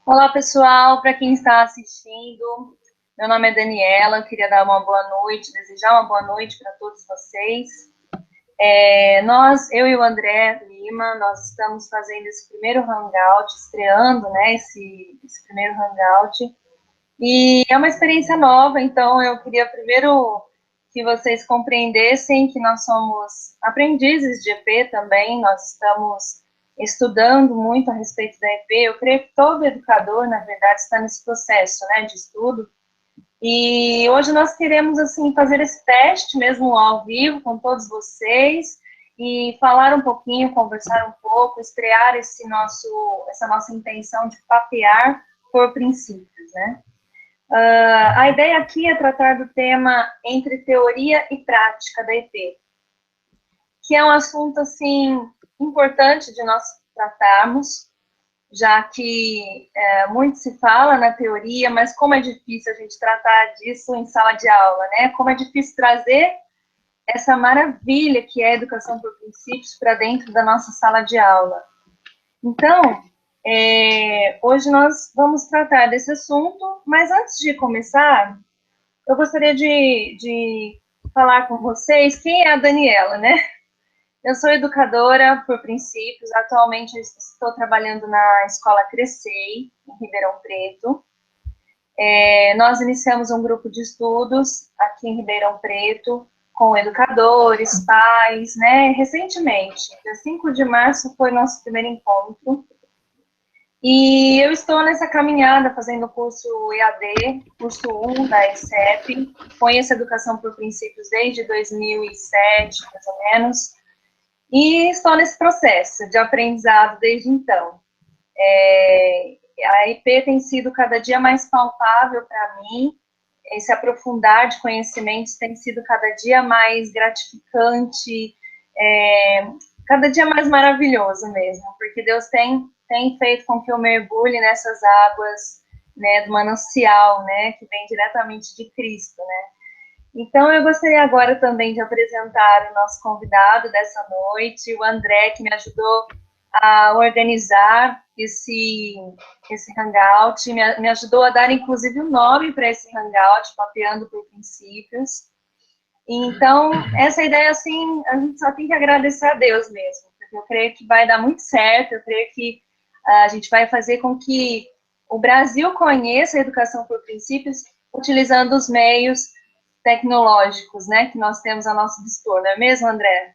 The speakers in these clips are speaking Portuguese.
Olá, pessoal, para quem está assistindo, meu nome é Daniela, eu queria dar uma boa noite, desejar uma boa noite para todos vocês. Eu e o André Lima, nós estamos fazendo esse primeiro Hangout, estreando, né, esse primeiro Hangout, e é uma experiência nova, então eu queria primeiro que vocês compreendessem que nós somos aprendizes de EP também, nós estamos estudando muito a respeito da EP. Eu creio que todo educador, na verdade, está nesse processo, né, de estudo. E hoje nós queremos, assim, fazer esse teste mesmo ao vivo com todos vocês e falar um pouquinho, conversar um pouco, estrear essa nossa intenção de papear por princípios, né? A ideia aqui é tratar do tema entre teoria e prática da EP, que é um assunto, assim, importante de nós tratarmos, já que muito se fala na teoria, mas como é difícil a gente tratar disso em sala de aula, né? Como é difícil trazer essa maravilha que é a educação por princípios para dentro da nossa sala de aula. Então, hoje nós vamos tratar desse assunto, mas antes de começar, eu gostaria de falar com vocês quem é a Daniela, né? Eu sou educadora por princípios, atualmente eu estou trabalhando na Escola Crescei, em Ribeirão Preto. Nós iniciamos um grupo de estudos aqui em Ribeirão Preto, com educadores, pais, né? Recentemente, dia 5 de março foi nosso primeiro encontro. E eu estou nessa caminhada fazendo o curso EAD, curso 1 da ESEP. Conheço educação por princípios desde 2007, mais ou menos. E estou nesse processo de aprendizado desde então. A IP tem sido cada dia mais palpável para mim, esse aprofundar de conhecimentos tem sido cada dia mais gratificante, cada dia mais maravilhoso mesmo, porque Deus tem feito com que eu mergulhe nessas águas, né, do manancial, né, que vem diretamente de Cristo, né. Então, eu gostaria agora também de apresentar o nosso convidado dessa noite, o André, que me ajudou a organizar esse hangout, me ajudou a dar, inclusive, o um nome para esse hangout, Papeando por Princípios. Então, essa ideia, assim, a gente só tem que agradecer a Deus mesmo, porque eu creio que vai dar muito certo, eu creio que a gente vai fazer com que o Brasil conheça a educação por princípios utilizando os meios tecnológicos, né, que nós temos a nosso dispor, não é mesmo, André?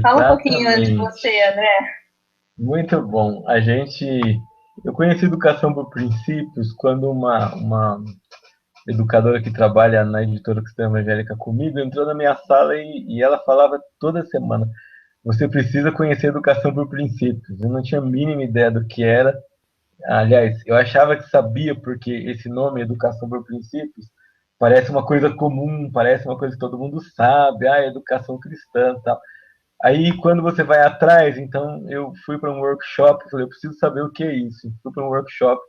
Fala um pouquinho de Exatamente. você, André. Muito bom. Eu conheci educação por princípios quando uma educadora que trabalha na editora Cristã Evangélica comigo entrou na minha sala e ela falava toda semana: você precisa conhecer educação por princípios. Eu não tinha a mínima ideia do que era. Aliás, eu achava que sabia porque esse nome, educação por princípios, parece uma coisa comum, parece uma coisa que todo mundo sabe, educação cristã, tal. Aí, quando você vai atrás, então eu fui para um workshop, falei, eu preciso saber o que é isso. Fui para um workshop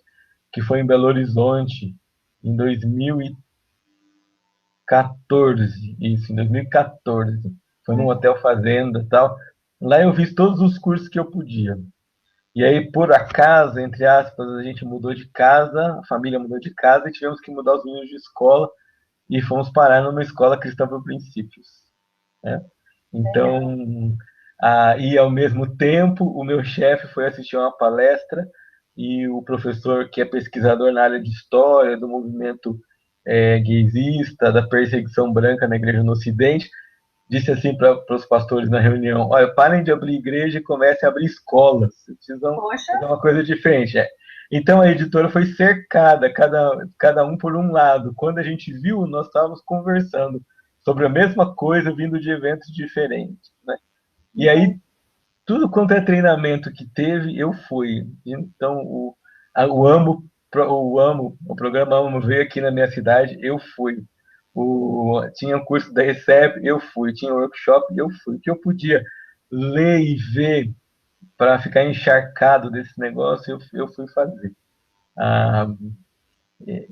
que foi em Belo Horizonte, em 2014, isso, em 2014. Foi num hotel fazenda e tal. Lá eu fiz todos os cursos que eu podia. E aí, por acaso, entre aspas, a gente mudou de casa, a família mudou de casa e tivemos que mudar os meninos de escola e fomos parar numa escola cristã por princípios, né? Legal. Então, e ao mesmo tempo, o meu chefe foi assistir uma palestra e o professor, que é pesquisador na área de história, do movimento gaysista, da perseguição branca na igreja no Ocidente, disse assim para os pastores na reunião: olha, parem de abrir igreja e comecem a abrir escolas. Vocês precisam Poxa, fazer uma coisa diferente. Então a editora foi cercada, cada um por um lado. Quando a gente viu, nós estávamos conversando sobre a mesma coisa, vindo de eventos diferentes, né? E aí, tudo quanto é treinamento que teve, eu fui. Então, o programa Amo veio aqui na minha cidade, eu fui. Tinha um curso da ESEP, eu fui. Tinha um workshop, eu fui. O que eu podia ler e ver para ficar encharcado desse negócio, eu fui fazer. Ah,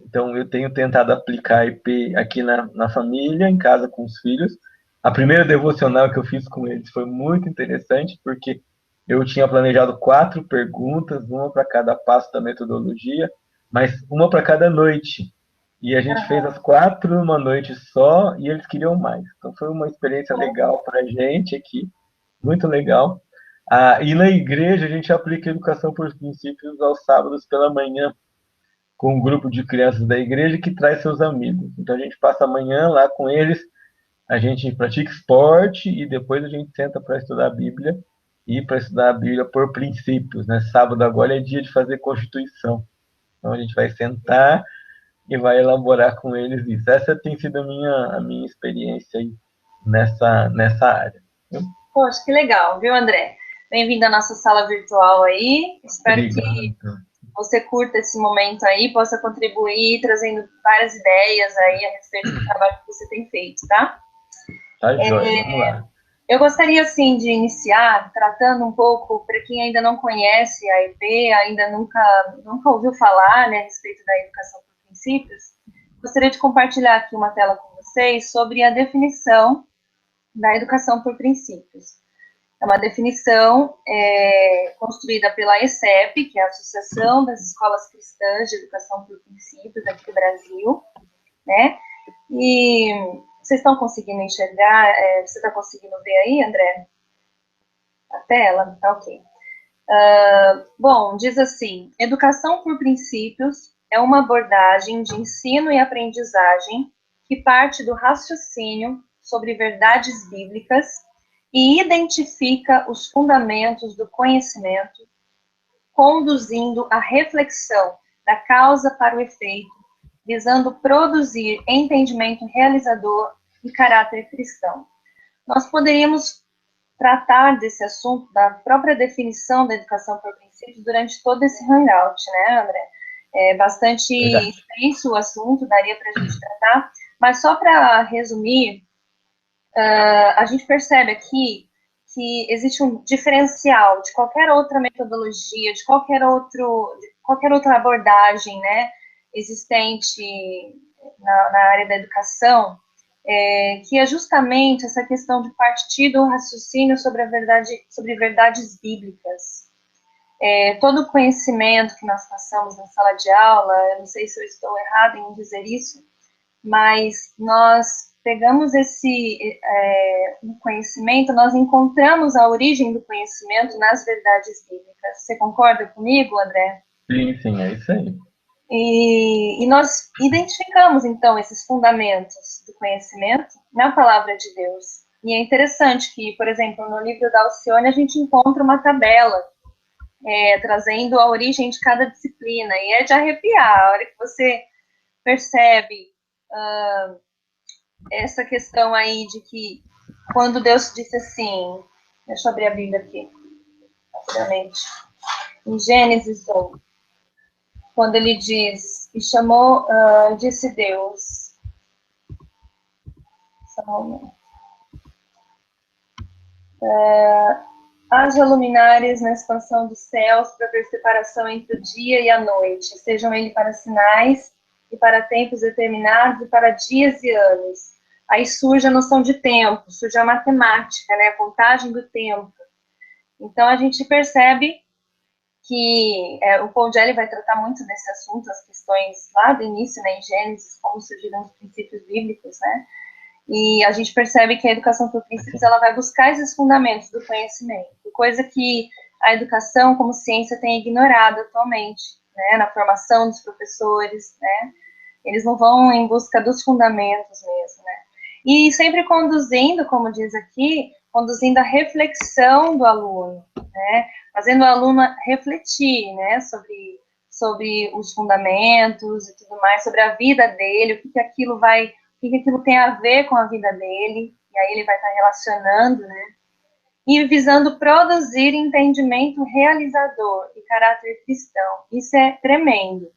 então, eu tenho tentado aplicar IP aqui na família, em casa com os filhos. A primeira devocional que eu fiz com eles foi muito interessante, porque Eu tinha planejado 4 perguntas, uma para cada passo da metodologia, mas uma para cada noite. E a gente fez as 4 numa noite só e eles queriam mais. Então foi uma experiência legal para a gente aqui, muito legal. E na igreja a gente aplica a educação por princípios aos sábados pela manhã, com um grupo de crianças da igreja que traz seus amigos. Então a gente passa a manhã lá com eles, a gente pratica esporte e depois a gente senta para estudar a Bíblia e para estudar a Bíblia por princípios, né? Sábado agora é dia de fazer Constituição. Então a gente vai sentar e vai elaborar com eles isso. Essa tem sido a minha experiência aí nessa área. Poxa, que legal, viu, André? Bem-vindo à nossa sala virtual aí. Espero que Obrigado. você curta esse momento aí, possa contribuir, trazendo várias ideias aí a respeito do trabalho que você tem feito, tá? Tá jóia, vamos lá. Eu gostaria, assim, de iniciar tratando um pouco, para quem ainda não conhece a EP, ainda nunca ouviu falar, né, a respeito da educação por princípios, gostaria de compartilhar aqui uma tela com vocês sobre a definição da educação por princípios. É uma definição construída pela ESEP, que é a Associação das Escolas Cristãs de Educação por Princípios aqui do Brasil, né? E vocês estão conseguindo enxergar? Você está conseguindo ver aí, André? A tela? Tá ok. Bom, diz assim: educação por princípios é uma abordagem de ensino e aprendizagem que parte do raciocínio sobre verdades bíblicas e identifica os fundamentos do conhecimento, conduzindo a reflexão da causa para o efeito, visando produzir entendimento realizador e caráter cristão. Nós poderíamos tratar desse assunto, da própria definição da educação por princípios, durante todo esse hangout, né, André? É bastante extenso o assunto, daria para a gente tratar, mas só para resumir, a gente percebe aqui que existe um diferencial de qualquer outra metodologia, de qualquer outra abordagem, né, existente na área da educação, que é justamente essa questão de partir do raciocínio sobre verdades bíblicas. Todo o conhecimento que nós passamos na sala de aula, eu não sei se eu estou errada em dizer isso, mas nós pegamos esse conhecimento, nós encontramos a origem do conhecimento nas verdades bíblicas. Você concorda comigo, André? Sim, é isso aí. E nós identificamos, então, esses fundamentos do conhecimento na palavra de Deus. E é interessante que, por exemplo, no livro da Alcione, a gente encontra uma tabela trazendo a origem de cada disciplina. E é de arrepiar a hora que você percebe essa questão aí de que quando Deus disse assim, deixa eu abrir a Bíblia aqui, rapidamente, em Gênesis 1, quando ele diz, e chamou, disse Deus, haja luminares na expansão dos céus para ver separação entre o dia e a noite, sejam eles para sinais e para tempos determinados e para dias e anos. Aí surge a noção de tempo, surge a matemática, né, a contagem do tempo. Então a gente percebe que o Paul Gelli vai tratar muito desse assunto, as questões lá do início, né, em Gênesis, como surgiram os princípios bíblicos, né? E a gente percebe que a educação por princípios, ela vai buscar esses fundamentos do conhecimento, coisa que a educação como ciência tem ignorado atualmente, né, na formação dos professores, né? Eles não vão em busca dos fundamentos mesmo, né? E sempre conduzindo, como diz aqui, conduzindo a reflexão do aluno, né? Fazendo o aluno refletir, né, sobre os fundamentos e tudo mais, sobre a vida dele, o que aquilo tem a ver com a vida dele, e aí ele vai estar relacionando, né? E visando produzir entendimento realizador e caráter cristão. Isso é tremendo,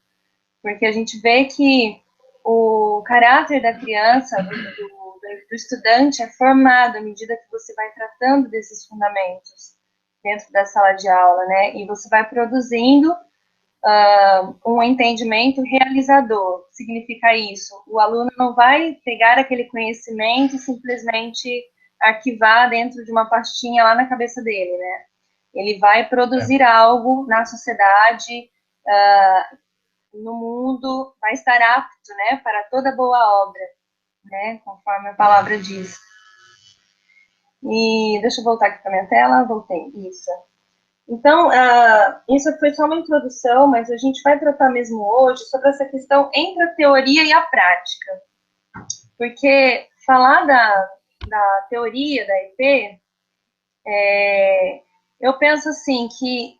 porque a gente vê que o caráter da criança, do estudante, é formado à medida que você vai tratando desses fundamentos dentro da sala de aula, né? E você vai produzindo um entendimento realizador. Significa isso? O aluno não vai pegar aquele conhecimento e simplesmente arquivar dentro de uma pastinha lá na cabeça dele, né? Ele vai produzir algo na sociedade, no mundo, vai estar apto, né, para toda boa obra, né, conforme a palavra diz. E deixa eu voltar aqui para minha tela, voltei, isso. Então, isso foi só uma introdução, mas a gente vai tratar mesmo hoje sobre essa questão entre a teoria e a prática. Porque falar da teoria da EP, eu penso assim que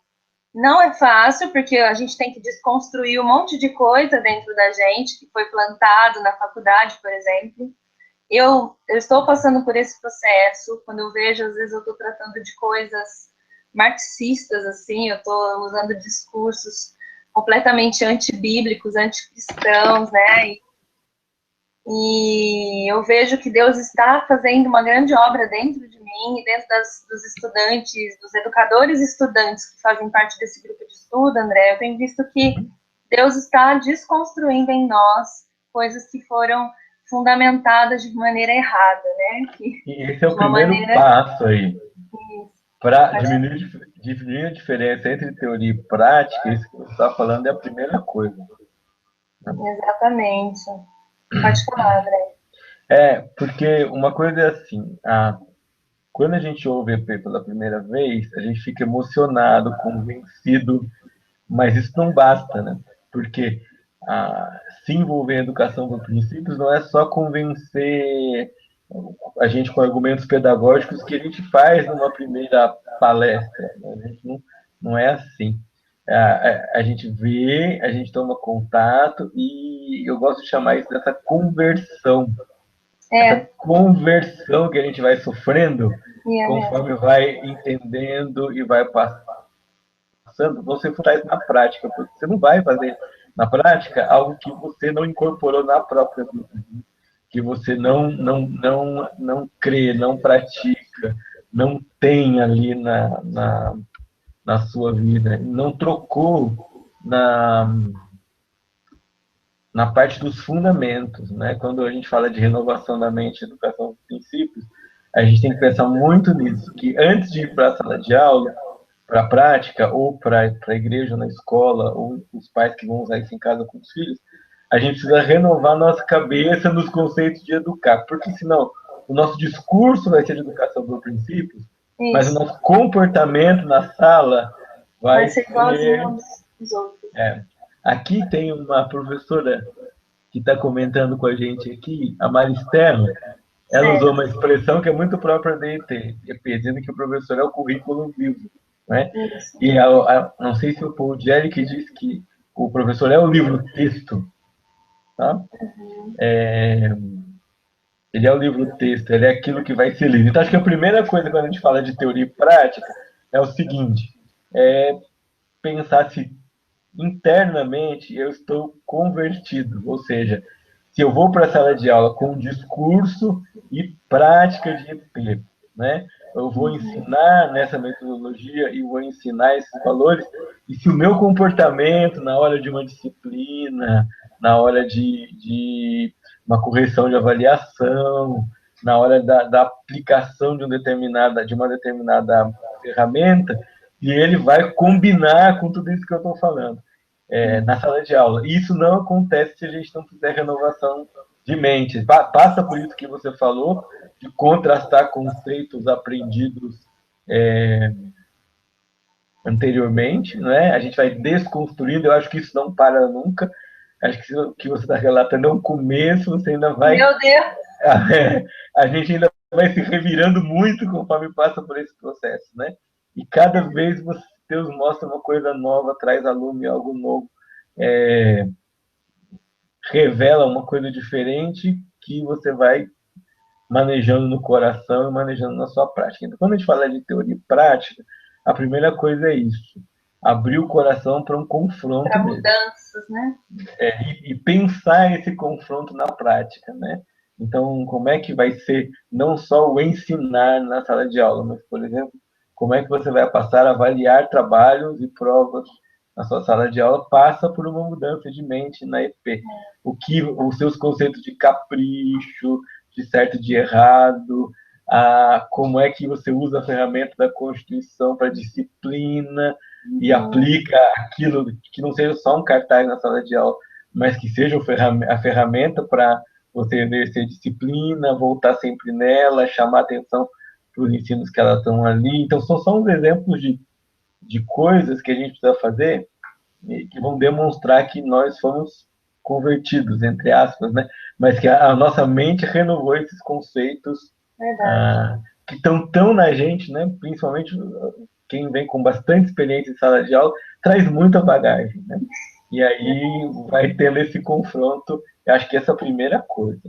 não é fácil, porque a gente tem que desconstruir um monte de coisa dentro da gente, que foi plantado na faculdade, por exemplo. Eu estou passando por esse processo, quando eu vejo, às vezes eu estou tratando de coisas marxistas, assim, eu estou usando discursos completamente antibíblicos, anticristãos, né? E eu vejo que Deus está fazendo uma grande obra dentro de mim e dentro dos estudantes, dos educadores e estudantes que fazem parte desse grupo de estudo, André. Eu tenho visto que Deus está desconstruindo em nós coisas que foram fundamentadas de maneira errada, né? E esse é o primeiro passo aí. Para diminuir a diferença entre teoria e prática, isso que você está falando é a primeira coisa. Exatamente. Pode falar, André. Porque uma coisa é assim, quando a gente ouve EP pela primeira vez, a gente fica emocionado, convencido, mas isso não basta, né? Porque se envolver em educação por princípios não é só convencer a gente com argumentos pedagógicos que a gente faz numa primeira palestra. Né? A gente não é assim. A gente vê, a gente toma contato e eu gosto de chamar isso dessa conversão. Essa conversão que a gente vai sofrendo conforme vai entendendo e vai passando, você faz na prática, porque você não vai fazer na prática algo que você não incorporou na própria vida, que você não crê, não pratica, não tem ali na sua vida, não trocou na parte dos fundamentos, né? Quando a gente fala de renovação da mente, educação dos princípios, a gente tem que pensar muito nisso, que antes de ir para a sala de aula, para a prática, ou para a igreja, na escola, ou os pais que vão usar isso em casa com os filhos, a gente precisa renovar nossa cabeça nos conceitos de educar, porque senão o nosso discurso vai ser de educação por princípios, mas o nosso comportamento na sala vai ser igualzinho aos outros. Aqui tem uma professora que está comentando com a gente aqui, a Maristela. Ela usou uma expressão que é muito própria da EP, dizendo que o professor é o currículo vivo. Né? E não sei se o Paul Jerry que diz que o professor é o livro-texto. Tá? Ele é o livro-texto, ele é aquilo que vai ser lido. Então, acho que a primeira coisa quando a gente fala de teoria e prática é o seguinte, pensar se internamente eu estou convertido, ou seja, se eu vou para a sala de aula com discurso e prática de EP, né? Eu vou ensinar nessa metodologia e vou ensinar esses valores, e se o meu comportamento na hora de uma disciplina, na hora de uma correção de avaliação, na hora da aplicação de uma determinada ferramenta, e ele vai combinar com tudo isso que eu estou falando na sala de aula. E isso não acontece se a gente não fizer renovação de mente. Passa por isso que você falou, de contrastar conceitos aprendidos anteriormente, né? A gente vai desconstruindo, eu acho que isso não para nunca. Acho que o que você está relatando é um começo, você ainda vai... Meu Deus! A gente ainda vai se revirando muito conforme passa por esse processo, né? E cada vez Deus mostra uma coisa nova, traz a lume algo novo, revela uma coisa diferente que você vai manejando no coração e manejando na sua prática. Então, quando a gente fala de teoria e prática, a primeira coisa é isso, abrir o coração para um confronto. Para mudanças, né? E pensar esse confronto na prática, né? Então, como é que vai ser não só o ensinar na sala de aula, mas, por exemplo, como é que você vai passar a avaliar trabalhos e provas na sua sala de aula, passa por uma mudança de mente na EP. Os seus conceitos de capricho, de certo e de errado, como é que você usa a ferramenta da Constituição para disciplina e aplica aquilo que não seja só um cartaz na sala de aula, mas que seja a ferramenta para você exercer disciplina, voltar sempre nela, chamar atenção para os ensinos que elas estão ali. Então, são só uns exemplos de coisas que a gente precisa fazer e que vão demonstrar que nós fomos convertidos, entre aspas, né? Mas que a nossa mente renovou esses conceitos que estão tão na gente, né? Principalmente quem vem com bastante experiência em sala de aula, traz muita bagagem, né? E aí vai tendo esse confronto. Eu acho que essa é a primeira coisa.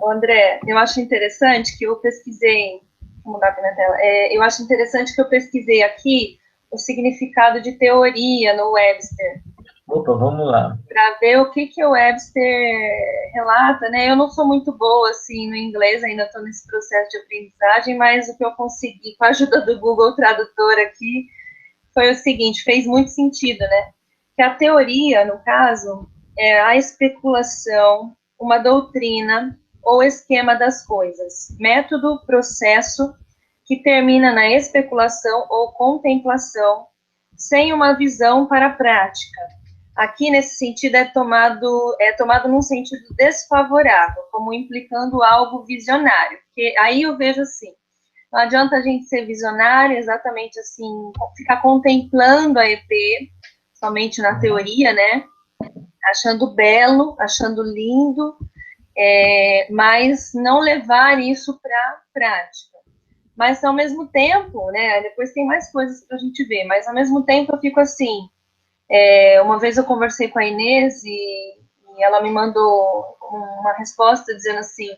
André, eu acho interessante que eu pesquisei, vou mudar para minha tela, eu acho interessante que eu pesquisei aqui o significado de teoria no Webster. Opa, vamos lá. Para ver o que o Webster relata, né? Eu não sou muito boa, assim, no inglês, ainda estou nesse processo de aprendizagem, mas o que eu consegui, com a ajuda do Google Tradutor aqui, foi o seguinte, fez muito sentido, né? Que a teoria, no caso, é a especulação, uma doutrina ou esquema das coisas, método, processo que termina na especulação ou contemplação, sem uma visão para a prática. Aqui, nesse sentido, é tomado num sentido desfavorável, como implicando algo visionário. Porque aí eu vejo assim, não adianta a gente ser visionário, exatamente assim, ficar contemplando a EP, somente na teoria, né? Achando belo, achando lindo, mas não levar isso para a prática. Mas, ao mesmo tempo, né? Depois tem mais coisas para a gente ver, mas, ao mesmo tempo, eu fico assim, uma vez eu conversei com a Inês e ela me mandou uma resposta dizendo assim,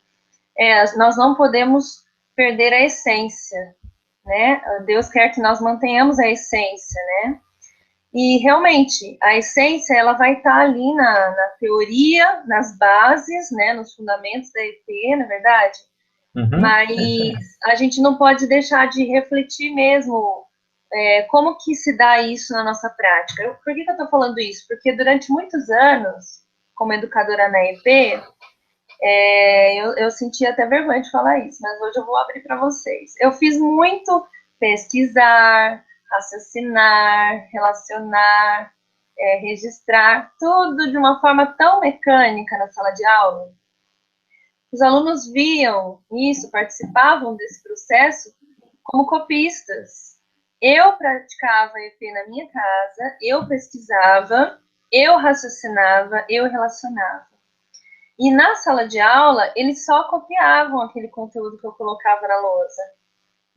nós não podemos perder a essência, né? Deus quer que nós mantenhamos a essência, né? E realmente, a essência ela vai estar ali na teoria, nas bases, né? Nos fundamentos da EP, na verdade. Mas a gente não pode deixar de refletir mesmo como que se dá isso na nossa prática. Por que eu estou falando isso? Porque durante muitos anos, como educadora na EP, eu senti até vergonha de falar isso, mas hoje eu vou abrir para vocês. Eu fiz muito pesquisar, raciocinar, relacionar, registrar, tudo de uma forma tão mecânica na sala de aula. Os alunos viam isso, participavam desse processo como copistas. Eu praticava EP na minha casa, eu pesquisava, eu raciocinava, eu relacionava. E na sala de aula, eles só copiavam aquele conteúdo que eu colocava na lousa.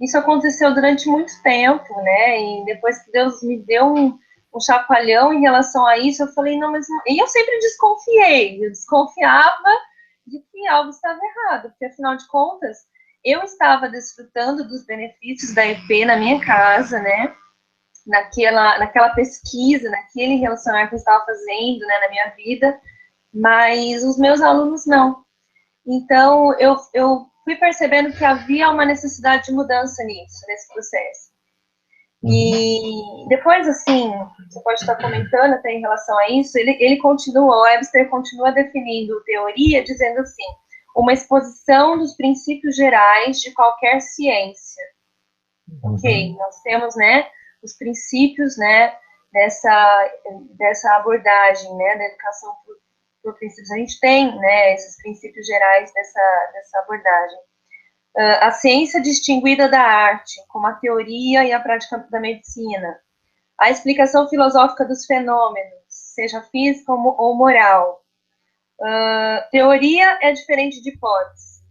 Isso aconteceu durante muito tempo, né? E depois que Deus me deu um chacoalhão em relação a isso, eu falei, não, mas não... E eu sempre desconfiei, eu desconfiava de que algo estava errado, porque afinal de contas, eu estava desfrutando dos benefícios da EP na minha casa, né? Naquela pesquisa, naquele relacionamento que eu estava fazendo, né, na minha vida, mas os meus alunos não. Então, eu fui percebendo que havia uma necessidade de mudança nesse processo. E depois, assim, você pode estar comentando até em relação a isso, ele continua, o Webster continua definindo teoria, dizendo assim, uma exposição dos princípios gerais de qualquer ciência. Ok, nós temos, né, os princípios, né, dessa abordagem, né, da educação por princípios. A gente tem, né, esses princípios gerais dessa abordagem. A ciência distinguida da arte, como a teoria e a prática da medicina. A explicação filosófica dos fenômenos, seja física ou moral. Teoria é diferente de hipótese,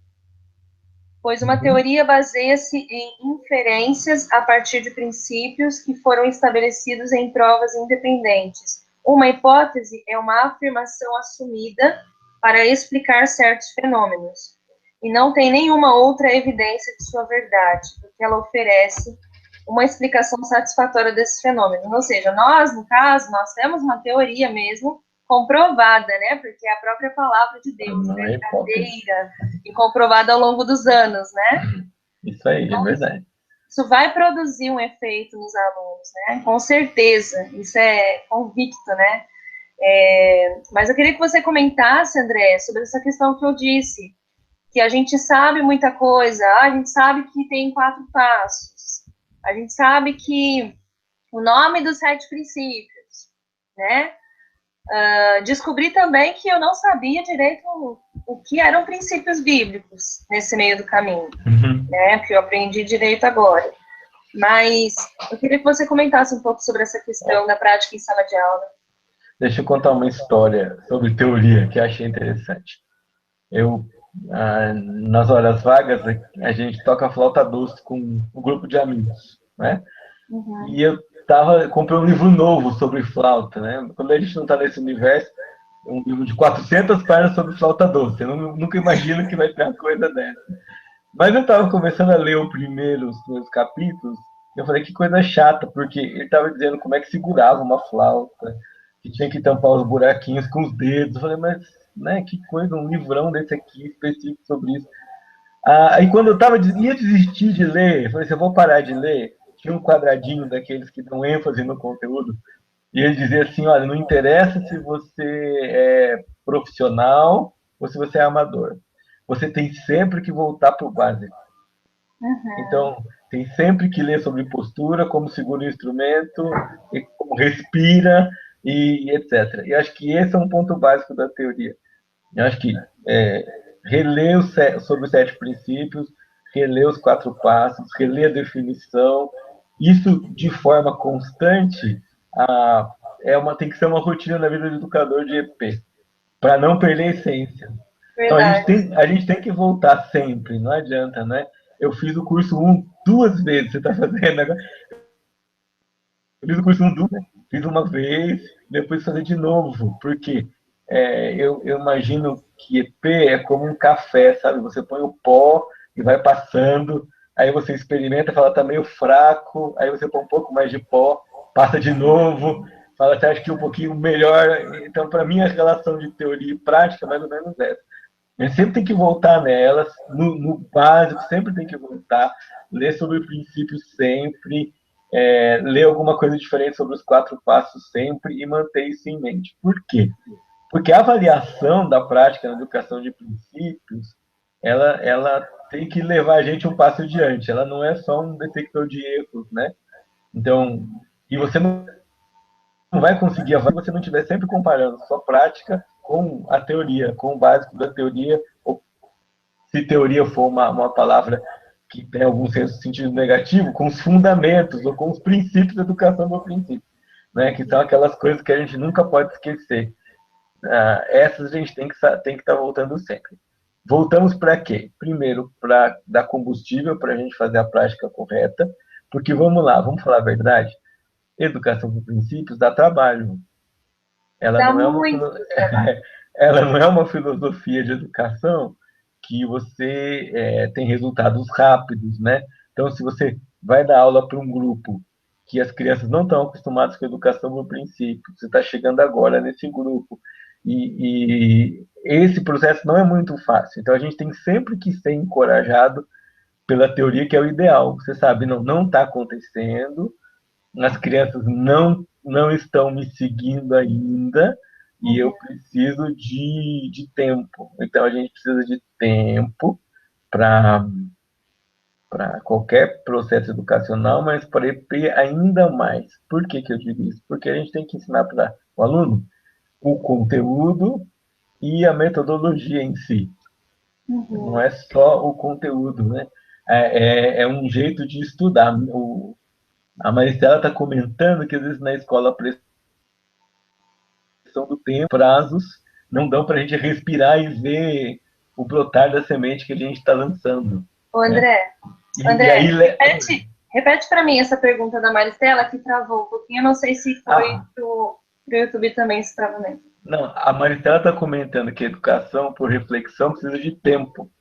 pois uma teoria baseia-se em inferências a partir de princípios que foram estabelecidos em provas independentes. Uma hipótese é uma afirmação assumida para explicar certos fenômenos e não tem nenhuma outra evidência de sua verdade, porque ela oferece uma explicação satisfatória desses fenômenos. Ou seja, nós, no caso, nós temos uma teoria mesmo comprovada, né? Porque é a própria palavra de Deus, verdadeira e comprovada ao longo dos anos, né? Isso aí, então, é verdade. Isso vai produzir um efeito nos alunos, né? Com certeza, isso é convicto, né? Mas eu queria que você comentasse, André, sobre essa questão que eu disse, que a gente sabe muita coisa, a gente sabe que tem 4 passos, a gente sabe que o nome dos 7 princípios, né? Descobri também que eu não sabia direito o que eram princípios bíblicos nesse meio do caminho, né? Porque eu aprendi direito agora. Mas eu queria que você comentasse um pouco sobre essa questão da prática em sala de aula. Deixa eu contar uma história sobre teoria que eu achei interessante. Nas horas vagas, a gente toca flauta doce com um grupo de amigos, né? Uhum. E eu comprei um livro novo sobre flauta, né? Quando a gente não está nesse universo, um livro de 400 páginas sobre flauta doce. Eu nunca imagino que vai ter uma coisa dessa. Mas eu estava começando a ler os primeiros capítulos, e eu falei, que coisa chata, porque ele estava dizendo como é que segurava uma flauta, que tinha que tampar os buraquinhos com os dedos. Eu falei, mas, né, que coisa, um livrão desse aqui, específico sobre isso. Aí quando ia desistir de ler, eu falei assim, eu vou parar de ler, tinha um quadradinho daqueles que dão ênfase no conteúdo, e ele dizia assim, olha, não interessa se você é profissional ou se você é amador. Você tem sempre que voltar para o básico. Então, tem sempre que ler sobre postura, como segura o instrumento, e como respira, e etc. E acho que esse é um ponto básico da teoria. Eu acho que reler sobre os 7 princípios, reler os 4 passos, reler a definição, isso de forma constante, tem que ser uma rotina na vida do educador de EP, para não perder a essência. Então a gente tem que voltar sempre, não adianta, né? Eu fiz o curso 1 2 vezes, você está fazendo agora. Eu fiz o curso 1 2, né? Fiz uma vez, depois fazer de novo, porque eu imagino que EP é como um café, sabe? Você põe o pó e vai passando, aí você experimenta, fala, tá meio fraco, aí você põe um pouco mais de pó, passa de novo, fala, você acha que um pouquinho melhor. Então, para mim, a relação de teoria e prática é mais ou menos essa. A gente sempre tem que voltar nelas, no básico, sempre tem que voltar, ler sobre princípios sempre, ler alguma coisa diferente sobre os 4 passos sempre e manter isso em mente. Por quê? Porque a avaliação da prática na educação de princípios, ela tem que levar a gente um passo adiante. Ela não é só um detector de erros, né? Então, e você não vai conseguir avaliar se você não estiver sempre comparando sua prática com a teoria, com o básico da teoria, ou se teoria for uma palavra que tem algum sentido negativo, com os fundamentos ou com os princípios da educação do princípio, né? Que são aquelas coisas que a gente nunca pode esquecer. Essas a gente tem que estar voltando sempre. Voltamos para quê? Primeiro, para dar combustível para a gente fazer a prática correta, porque vamos lá, vamos falar a verdade, educação por princípios dá trabalho. Ela Dá não é uma muito trabalho. ela não é uma filosofia de educação que você tem resultados rápidos, né? Então, se você vai dar aula para um grupo que as crianças não estão acostumadas com a educação por princípio, você está chegando agora nesse grupo, e esse processo não é muito fácil. Então, a gente tem sempre que ser encorajado pela teoria que é o ideal. Você sabe, não está acontecendo, as crianças não estão me seguindo ainda e eu preciso de tempo. Então a gente precisa de tempo para qualquer processo educacional, mas para EP ainda mais. Por que eu digo isso? Porque a gente tem que ensinar para o aluno o conteúdo e a metodologia em si. Não é só o conteúdo, né? É um jeito de estudar. A Maristela está comentando que às vezes na escola a pressão do tempo, prazos, não dão para a gente respirar e ver o brotar da semente que a gente está lançando. Ô, André, né? André, aí, repete para mim essa pergunta da Maristela que travou um pouquinho. Eu não sei se foi pro YouTube também, se travou mesmo. Não, a Maristela está comentando que a educação por reflexão precisa de tempo.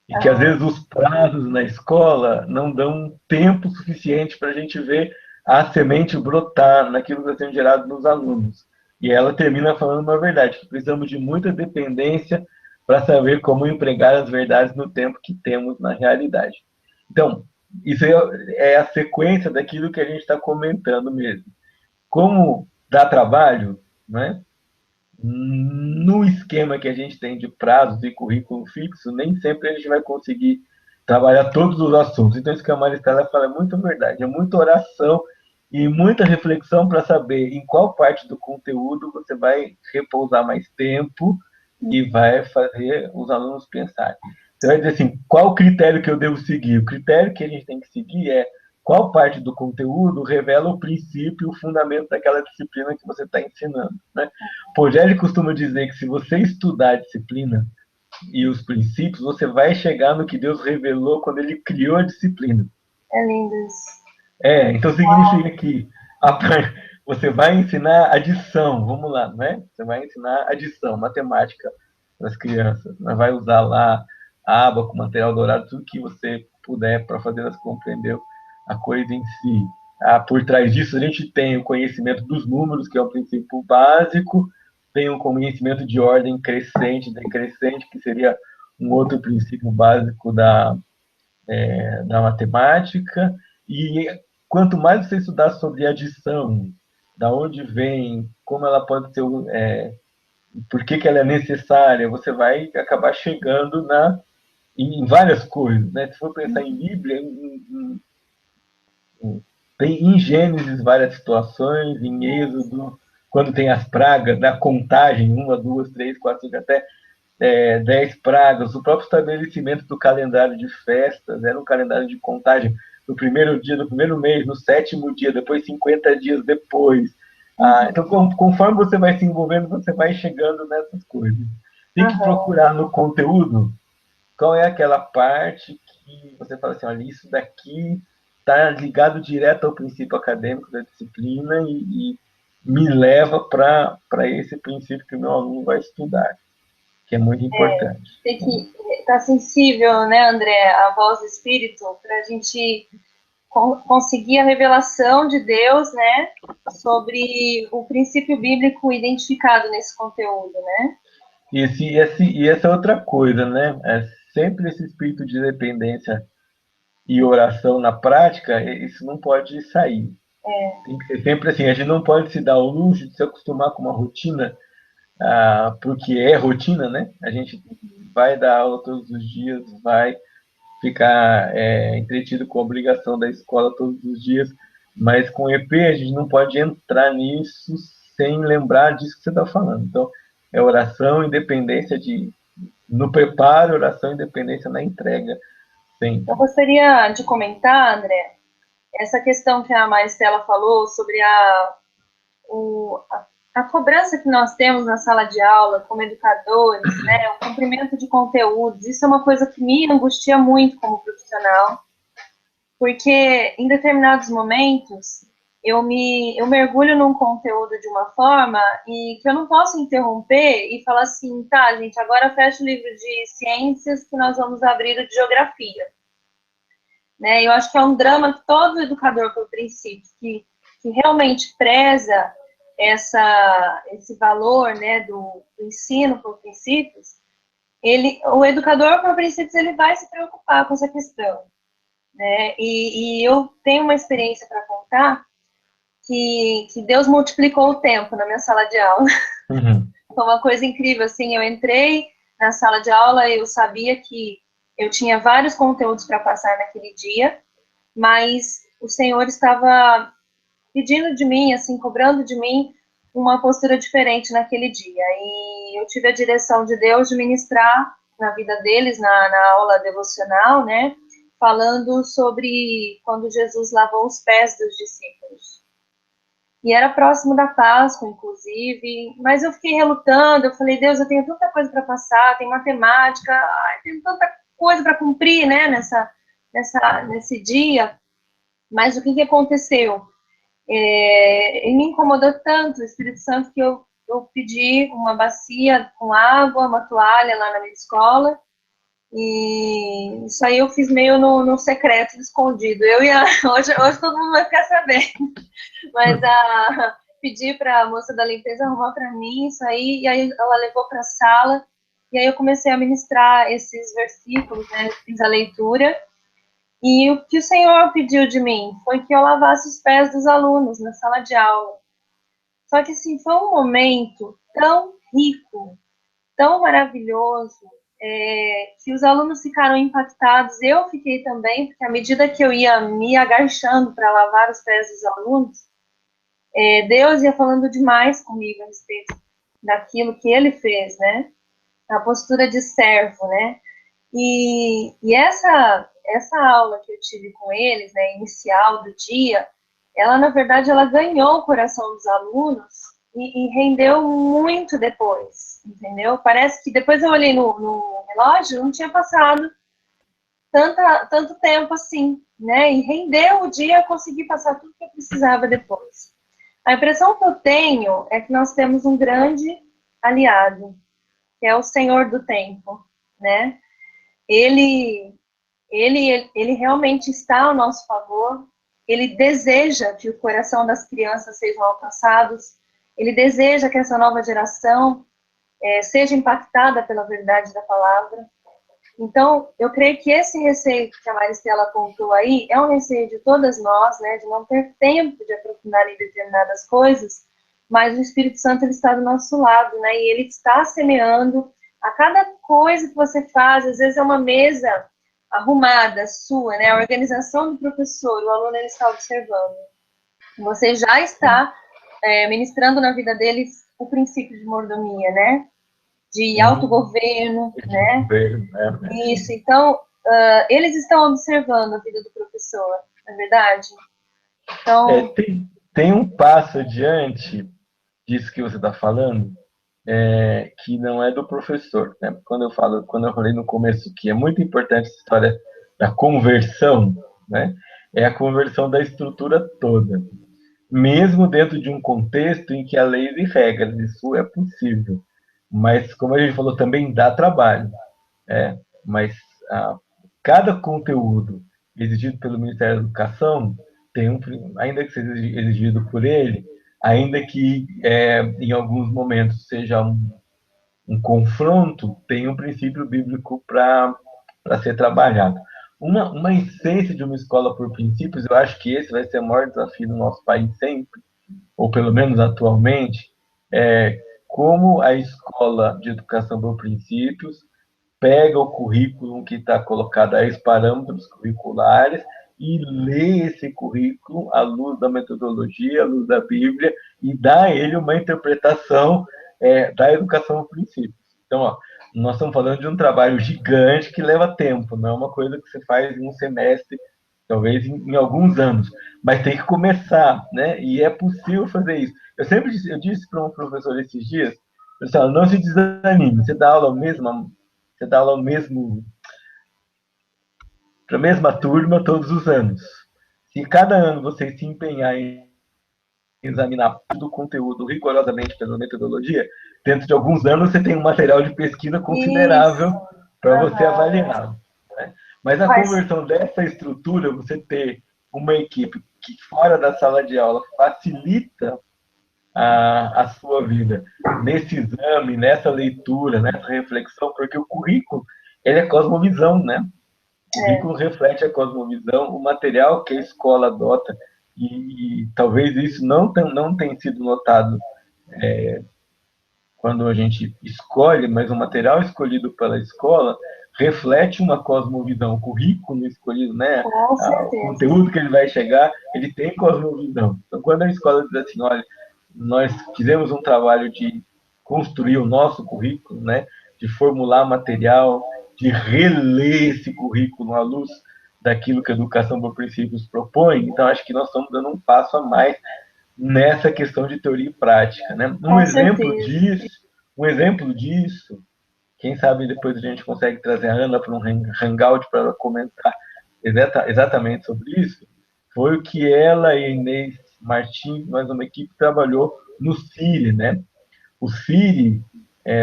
E que às vezes os prazos na escola não dão tempo suficiente para a gente ver a semente brotar naquilo que está sendo gerado nos alunos. E ela termina falando uma verdade, que precisamos de muita dependência para saber como empregar as verdades no tempo que temos na realidade. Então, isso é a sequência daquilo que a gente está comentando mesmo. Como dá trabalho, né? no esquema que a gente tem de prazos e currículo fixo, nem sempre a gente vai conseguir trabalhar todos os assuntos. Então, isso que a Maristela fala é muito verdade. É muita oração e muita reflexão para saber em qual parte do conteúdo você vai repousar mais tempo e vai fazer os alunos pensarem. Você vai dizer assim, qual o critério que eu devo seguir? O critério que a gente tem que seguir é qual parte do conteúdo revela o princípio, o fundamento daquela disciplina que você está ensinando, né? Pogel costuma dizer que se você estudar a disciplina e os princípios, você vai chegar no que Deus revelou quando ele criou a disciplina. É lindo isso. Então significa que a, você vai ensinar adição, vamos lá, né? Você vai ensinar adição, matemática para as crianças, né? Vai usar lá a aba com material dourado, tudo que você puder para fazer elas compreender a coisa em si. Por trás disso, a gente tem o conhecimento dos números, que é o princípio básico, tem um conhecimento de ordem crescente, decrescente, que seria um outro princípio básico da matemática, e quanto mais você estudar sobre adição, da onde vem, como ela pode ser, por que ela é necessária, você vai acabar chegando em várias coisas, né? Se for pensar em Bíblia, tem em Gênesis várias situações, em Êxodo, quando tem as pragas, da contagem, uma, duas, três, quatro, cinco, até 10 pragas, o próprio estabelecimento do calendário de festas, era um calendário de contagem no primeiro dia do primeiro mês, no sétimo dia, depois 50 dias depois. Então, conforme você vai se envolvendo, você vai chegando nessas coisas. Tem que procurar no conteúdo qual é aquela parte que você fala assim, olha, isso daqui está ligado direto ao princípio acadêmico da disciplina e me leva para esse princípio que o meu aluno vai estudar, que é muito importante. Tem que estar sensível, né, André, à voz do Espírito, para a gente conseguir a revelação de Deus, né, sobre o princípio bíblico identificado nesse conteúdo, né? E essa é outra coisa, né? É sempre esse espírito de dependência e oração na prática, isso não pode sair. Tem que ser sempre assim, a gente não pode se dar o luxo de se acostumar com uma rotina, porque é rotina, né? A gente vai dar aula todos os dias, vai ficar entretido com a obrigação da escola todos os dias, mas com EP a gente não pode entrar nisso sem lembrar disso que você está falando. Então, é oração, independência no preparo, oração, independência na entrega, sempre. Eu gostaria de comentar, André, essa questão que a Maristela falou sobre a cobrança que nós temos na sala de aula como educadores, né, o cumprimento de conteúdos, isso é uma coisa que me angustia muito como profissional, porque em determinados momentos eu mergulho num conteúdo de uma forma e que eu não posso interromper e falar assim, tá, gente, agora fecha o livro de ciências que nós vamos abrir o de geografia. Né? Eu acho que é um drama que todo educador, por princípio, que realmente preza esse valor, né, do ensino por princípios, o educador por princípios ele vai se preocupar com essa questão, né? E eu tenho uma experiência para contar que Deus multiplicou o tempo na minha sala de aula. Uhum. Foi uma coisa incrível, assim, eu entrei na sala de aula, eu sabia que eu tinha vários conteúdos para passar naquele dia, mas o Senhor estava pedindo de mim, assim, cobrando de mim uma postura diferente naquele dia. E eu tive a direção de Deus de ministrar na vida deles, na aula devocional, né? Falando sobre quando Jesus lavou os pés dos discípulos. E era próximo da Páscoa, inclusive, mas eu fiquei relutando, eu falei, Deus, eu tenho tanta coisa para passar, tem matemática, tem tanta coisa para cumprir, né, nesse dia. Mas o que aconteceu? Me incomodou tanto o Espírito Santo que eu pedi uma bacia com água, uma toalha lá na minha escola, e isso aí eu fiz meio no secreto, escondido. Hoje todo mundo vai ficar sabendo, mas pedi para a moça da limpeza arrumar para mim isso aí, e aí ela levou para a sala, e aí eu comecei a ministrar esses versículos, né, fiz a leitura, e o que o Senhor pediu de mim foi que eu lavasse os pés dos alunos na sala de aula. Só que, assim, foi um momento tão rico, tão maravilhoso, que os alunos ficaram impactados. Eu fiquei também, porque à medida que eu ia me agachando para lavar os pés dos alunos, Deus ia falando demais comigo a respeito daquilo que ele fez, né? A postura de servo, né? E essa aula que eu tive com eles, né, inicial do dia, ela, na verdade, ela ganhou o coração dos alunos e rendeu muito depois, entendeu? Parece que depois eu olhei no relógio, não tinha passado tanto tempo assim, né? E rendeu o dia, eu consegui passar tudo que eu precisava depois. A impressão que eu tenho é que nós temos um grande aliado, que é o Senhor do Tempo, né? Ele, ele realmente está ao nosso favor, ele deseja que o coração das crianças sejam alcançados, ele deseja que essa nova geração seja impactada pela verdade da palavra. Então, eu creio que esse receio que a Maristela contou aí é um receio de todas nós, né, de não ter tempo de aprofundar em determinadas coisas, mas o Espírito Santo ele está do nosso lado, né, e ele está semeando a cada coisa que você faz. Às vezes é uma mesa arrumada, sua, né, a organização do professor, o aluno ele está observando. Você já está ministrando na vida deles o princípio de mordomia, né, de Sim, autogoverno, de né. governo, né? Sim. Isso, então, eles estão observando a vida do professor, não é verdade? Então, Tem um passo adiante disso que você está falando, que não é do professor, né? Quando eu falei no começo que é muito importante essa história da conversão, né? É a conversão da estrutura toda, mesmo dentro de um contexto em que há leis e regras, isso é possível. Mas, como a gente falou, também dá trabalho. Mas ah, cada conteúdo exigido pelo Ministério da Educação tem ainda que seja exigido por ele, ainda que em alguns momentos seja um confronto, tem um princípio bíblico para ser trabalhado. Uma essência de uma escola por princípios, eu acho que esse vai ser o maior desafio do nosso país sempre, ou pelo menos atualmente, é como a escola de educação por princípios pega o currículo que está colocado aí, os parâmetros curriculares, e lê esse currículo à luz da metodologia, à luz da Bíblia, e dá a ele uma interpretação da educação por princípios. Então, ó, nós estamos falando de um trabalho gigante que leva tempo, não é uma coisa que você faz em um semestre, talvez em alguns anos, mas tem que começar, né? E é possível fazer isso. Eu disse para um professor esses dias, pessoal, não se desanime, você dá aula mesmo para a mesma turma todos os anos. Se cada ano você se empenhar em examinar todo o conteúdo rigorosamente pela metodologia, dentro de alguns anos você tem um material de pesquisa considerável isso, para você aham, avaliar. Né? Mas a faz, conversão dessa estrutura, você ter uma equipe que fora da sala de aula facilita a sua vida nesse exame, nessa leitura, nessa reflexão, porque o currículo ele é cosmovisão, né? O currículo reflete a cosmovisão, o material que a escola adota, e talvez isso não tenha sido notado quando a gente escolhe, mas o material escolhido pela escola reflete uma cosmovisão. O currículo escolhido, né, com o certeza. conteúdo que ele vai chegar, ele tem cosmovisão. Então, quando a escola diz assim, olha, nós fizemos um trabalho de construir o nosso currículo, né, de formular material, de reler esse currículo à luz daquilo que a educação por princípios propõe, então acho que nós estamos dando um passo a mais nessa questão de teoria e prática, né? Com certeza. Um exemplo disso, quem sabe depois a gente consegue trazer a Ana para um hangout para ela comentar exatamente sobre isso, foi o que ela e a Inês Martins, mais uma equipe, trabalhou no CIRI, né? O CIRI,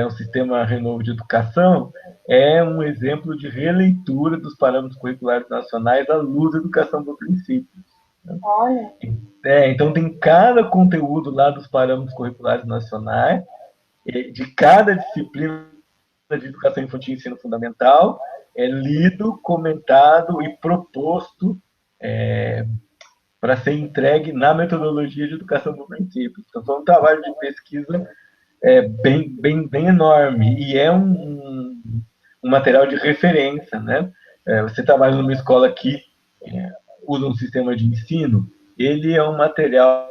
o Sistema Renovo de Educação, é um exemplo de releitura dos parâmetros curriculares nacionais à luz da educação por princípios. Né? Olha, Então tem cada conteúdo lá dos parâmetros curriculares nacionais, de cada disciplina de educação infantil e ensino fundamental, é lido, comentado e proposto para ser entregue na metodologia de educação por princípios. Então foi um trabalho de pesquisa bem enorme, e é um material de referência, né? Você trabalha numa escola que usa um sistema de ensino, ele é um material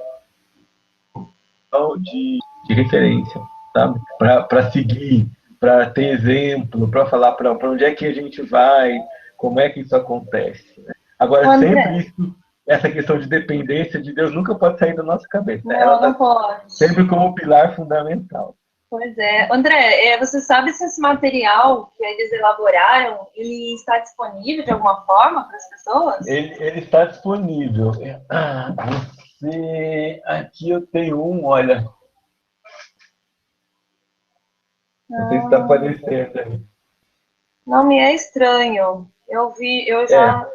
de referência, sabe? Para seguir, para ter exemplo, para falar para onde é que a gente vai, como é que isso acontece. Né? Agora, sempre André, isso, essa questão de dependência de Deus nunca pode sair da nossa cabeça. Ela não, não está pode. sempre como pilar fundamental. Pois é. André, você sabe se esse material que eles elaboraram, ele está disponível de alguma forma para as pessoas? Ele está disponível. Aqui eu tenho olha, não sei se está Ah, aparecendo aí. não me é estranho. Eu vi, eu É, já.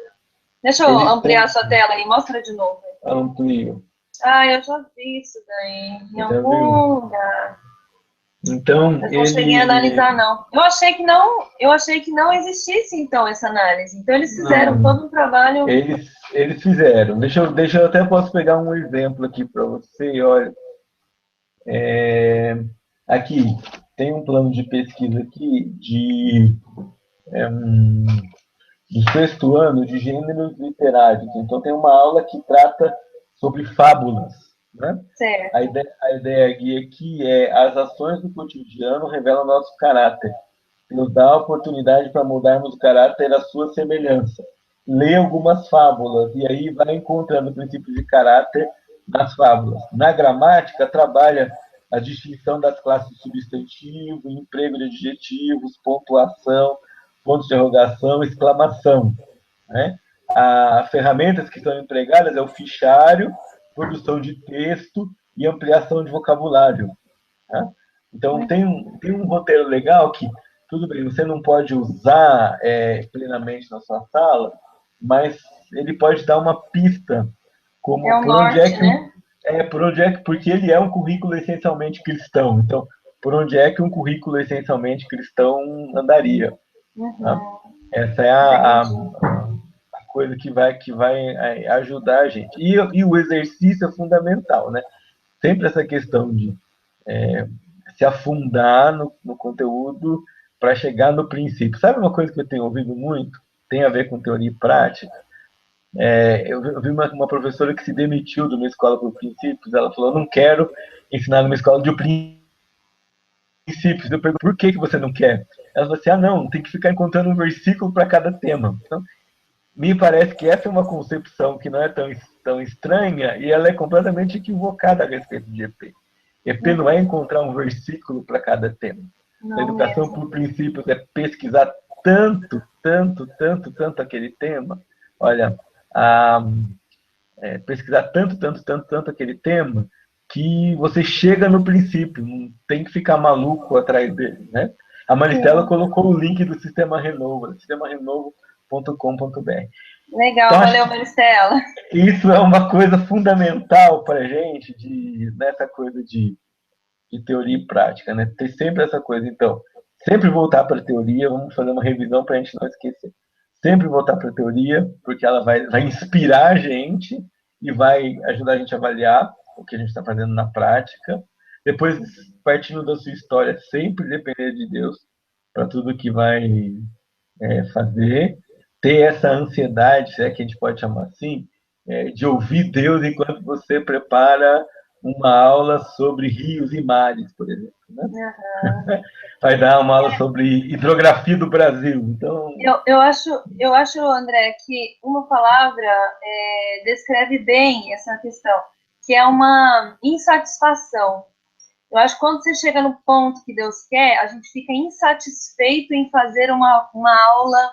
Deixa eu eles ampliar a têm sua tela aí, mostra de novo. amplio. Ah, eu já vi isso daí em Você já viu? algum lugar. Então, Mas não cheguei a ele. analisar, não. Eu achei que não existisse, então, essa análise. Então, eles fizeram Não, todo um trabalho. eles fizeram. Deixa eu até posso pegar um exemplo aqui para você. Olha, aqui tem um plano de pesquisa aqui do sexto ano de gêneros literários. Então, tem uma aula que trata sobre fábulas. Né? Certo. A ideia aqui é as ações do cotidiano revelam nosso caráter. Nos dá a oportunidade para mudarmos o caráter à sua semelhança. Lê algumas fábulas e aí vai encontrando princípios de caráter nas fábulas. Na gramática, trabalha a distinção das classes substantivo, emprego de adjetivos, pontuação, ponto de interrogação, exclamação. Né? As ferramentas que são empregadas é o fichário, produção de texto e ampliação de vocabulário. Tá? Então, tem um roteiro legal que, tudo bem, você não pode usar plenamente na sua sala, mas ele pode dar uma pista É como o norte, né? porque ele é um currículo essencialmente cristão. Então, por onde é que um currículo essencialmente cristão andaria? Tá? Uhum, Essa é entendi. a coisa que vai ajudar a gente. E o exercício é fundamental, né? Sempre essa questão de se afundar no conteúdo para chegar no princípio. Sabe uma coisa que eu tenho ouvido muito? Tem a ver com teoria e prática. Eu vi uma professora que se demitiu de uma escola por princípios. Ela falou: não quero ensinar numa escola de princípios. Eu pergunto: por que você não quer? Ela falou assim: não, tem que ficar encontrando um versículo para cada tema. Então, me parece que essa é uma concepção que não é tão estranha e ela é completamente equivocada a respeito de EP. EP não é Uhum. encontrar um versículo para cada tema. A Não educação mesmo. por princípios é pesquisar tanto aquele tema. Olha, a, pesquisar tanto aquele tema que você chega no princípio, não tem que ficar maluco atrás dele, né? A Maristela Sim. colocou o link do Sistema Renova, sistemarenovo.com.br. Então, Legal, acho valeu, que Maristela. isso é uma coisa fundamental para a gente, nessa coisa de teoria e prática, né? Ter sempre essa coisa. Então, sempre voltar para a teoria, vamos fazer uma revisão para a gente não esquecer. Sempre voltar para a teoria, porque ela vai inspirar a gente e vai ajudar a gente a avaliar o que a gente está fazendo na prática. Depois, partindo da sua história, sempre depender de Deus para tudo que vai fazer. Ter essa ansiedade, se é que a gente pode chamar assim, de ouvir Deus enquanto você prepara uma aula sobre rios e mares, por exemplo. Né? Uhum. Vai dar uma aula sobre hidrografia do Brasil. Então, Eu acho, André, que uma palavra descreve bem essa questão, que é uma insatisfação. Eu acho que quando você chega no ponto que Deus quer, a gente fica insatisfeito em fazer uma aula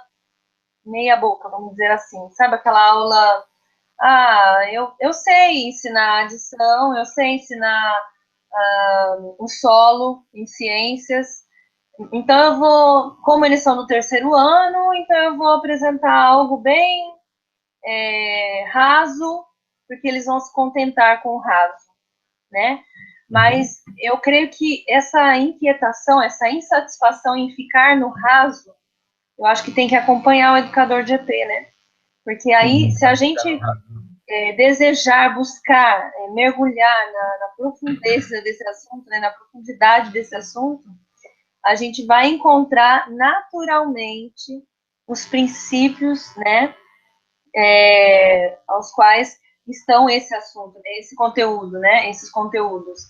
meia boca, vamos dizer assim. Sabe aquela aula. Eu sei ensinar adição, eu sei ensinar o solo em ciências. Então eu vou, como eles são do terceiro ano, então eu vou apresentar algo bem raso, porque eles vão se contentar com o raso, né? Mas eu creio que essa inquietação, essa insatisfação em ficar no raso, eu acho que tem que acompanhar o educador de EP, né? Porque aí, sim, se a ficar no gente raso. desejar, buscar, mergulhar na profundeza desse assunto, né, na profundidade desse assunto, a gente vai encontrar naturalmente os princípios, né, aos quais estão esse assunto, né, esse conteúdo, né, esses conteúdos.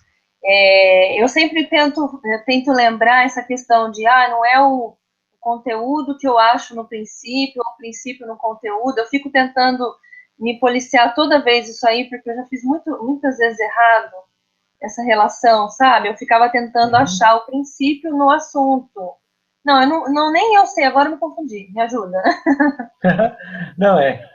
Eu sempre tento lembrar essa questão de, não é o conteúdo que eu acho no princípio, ou o princípio no conteúdo. Eu fico tentando me policiar toda vez isso aí, porque eu já fiz muitas vezes errado essa relação, sabe? Eu ficava tentando achar o princípio no assunto. Não, nem eu sei, agora eu me confundi. Me ajuda. Não, é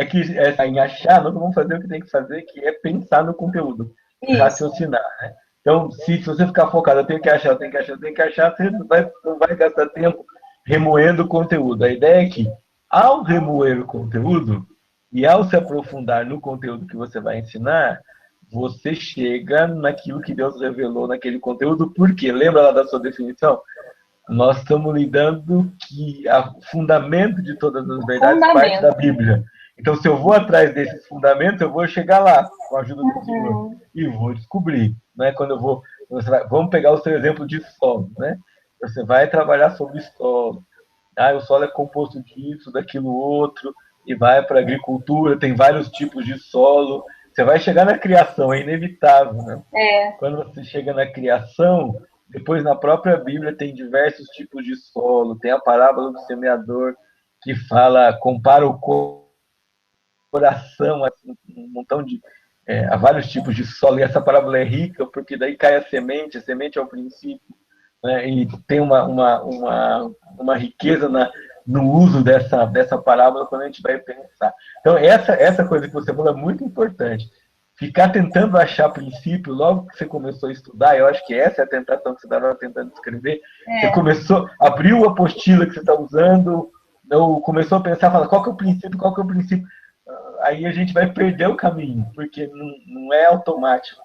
que em achar, nós vamos fazer o que tem que fazer, que é pensar no conteúdo, Isso. raciocinar, né? Então, se você ficar focado, eu tenho que achar, eu tenho que achar, eu tenho que achar, você não vai gastar tempo remoendo o conteúdo. A ideia é que, ao remoer o conteúdo e ao se aprofundar no conteúdo que você vai ensinar, você chega naquilo que Deus revelou naquele conteúdo. Por quê? Lembra lá da sua definição? Nós estamos lidando que o fundamento de todas as verdades parte da Fundamento. Bíblia. Então, se eu vou atrás desses fundamentos, eu vou chegar lá com a ajuda do Senhor e vou descobrir, né? Quando eu vou, vamos pegar o seu exemplo de solo, né? Você vai trabalhar sobre solo. O solo é composto disso, daquilo outro, e vai para a agricultura, tem vários tipos de solo. Você vai chegar na criação, é inevitável, né? Quando você chega na criação, depois na própria Bíblia tem diversos tipos de solo, tem a parábola do semeador que fala, compara o coração, um montão de há vários tipos de solo, e essa parábola é rica, porque daí cai a semente é o princípio, né? E tem uma riqueza no uso dessa parábola quando a gente vai pensar. Então, essa coisa que você falou é muito importante. Ficar tentando achar princípio logo que você começou a estudar, eu acho que essa é a tentação que você estava tentando escrever. Você começou, abriu a apostila que você está usando, ou começou a pensar, fala, qual que é o princípio, qual que é o princípio? Aí a gente vai perder o caminho, porque não é automático.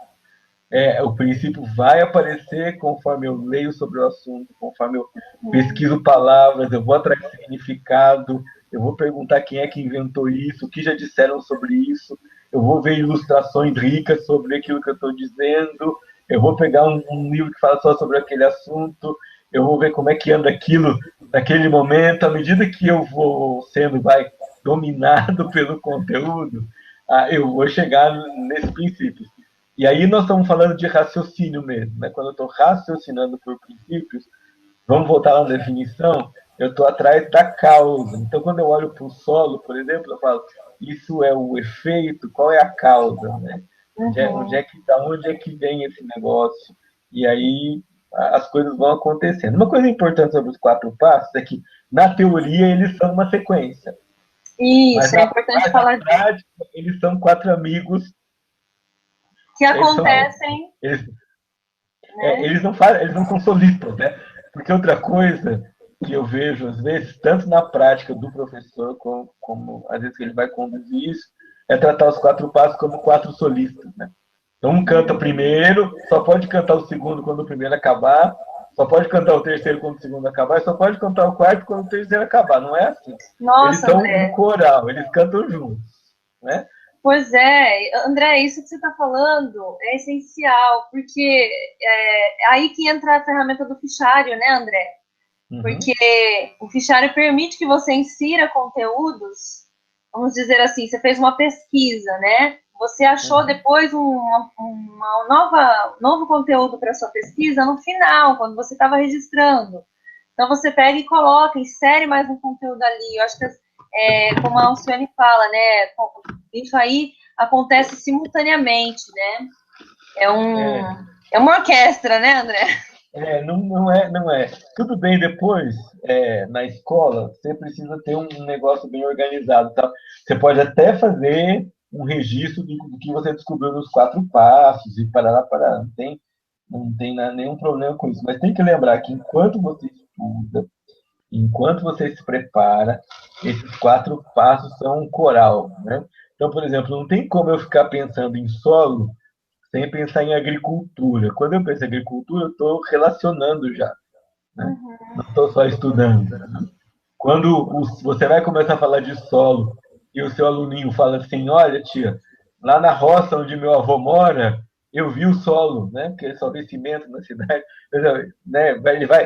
O princípio vai aparecer conforme eu leio sobre o assunto, conforme eu pesquiso palavras, eu vou atrás de significado, eu vou perguntar quem é que inventou isso, o que já disseram sobre isso, eu vou ver ilustrações ricas sobre aquilo que eu estou dizendo, eu vou pegar um livro que fala só sobre aquele assunto, eu vou ver como é que anda aquilo naquele momento. À medida que eu vou sendo dominado pelo conteúdo, eu vou chegar nesse princípio. E aí nós estamos falando de raciocínio mesmo, né? Quando eu estou raciocinando por princípios, vamos voltar lá na definição, eu estou atrás da causa. Então, quando eu olho para o solo, por exemplo, eu falo, isso é o efeito, qual é a causa, né? Da onde é que vem esse negócio? E aí as coisas vão acontecendo. Uma coisa importante sobre os 4 passos é que, na teoria, eles são uma sequência. Isso, é importante falar disso. Prática, eles são 4 amigos que acontecem. Eles não são solistas, né? Porque outra coisa que eu vejo, às vezes, tanto na prática do professor, como às vezes que ele vai conduzir isso, é tratar os 4 passos como 4 solistas, né? Então, um canta primeiro, só pode cantar o segundo quando o primeiro acabar, só pode cantar o terceiro quando o segundo acabar, e só pode cantar o quarto quando o terceiro acabar. Não é assim. Nossa, eles são André. um coral, eles cantam juntos, né? Pois é, André, isso que você está falando é essencial, porque é aí que entra a ferramenta do fichário, né, André? Porque o fichário permite que você insira conteúdos, vamos dizer assim, você fez uma pesquisa, né? Você achou depois um novo conteúdo para sua pesquisa no final, quando você estava registrando. Então você pega e coloca, insere mais um conteúdo ali. Eu acho que, como a Alcione fala, né? Isso aí acontece simultaneamente, né? É uma orquestra, né, André? Não é. Tudo bem, depois, na escola, você precisa ter um negócio bem organizado. Tá? Você pode até fazer um registro do que você descobriu nos 4 passos e parar. Não tem nenhum problema com isso. Mas tem que lembrar que enquanto você estuda, enquanto você se prepara, esses 4 passos são um coral, né? Então, por exemplo, não tem como eu ficar pensando em solo sem pensar em agricultura. Quando eu penso em agricultura, eu estou relacionando já, né? Não estou só estudando. Quando você vai começar a falar de solo e o seu aluninho fala assim, olha, tia, lá na roça onde meu avô mora, eu vi o solo, né? Porque ele só vê cimento na cidade, né?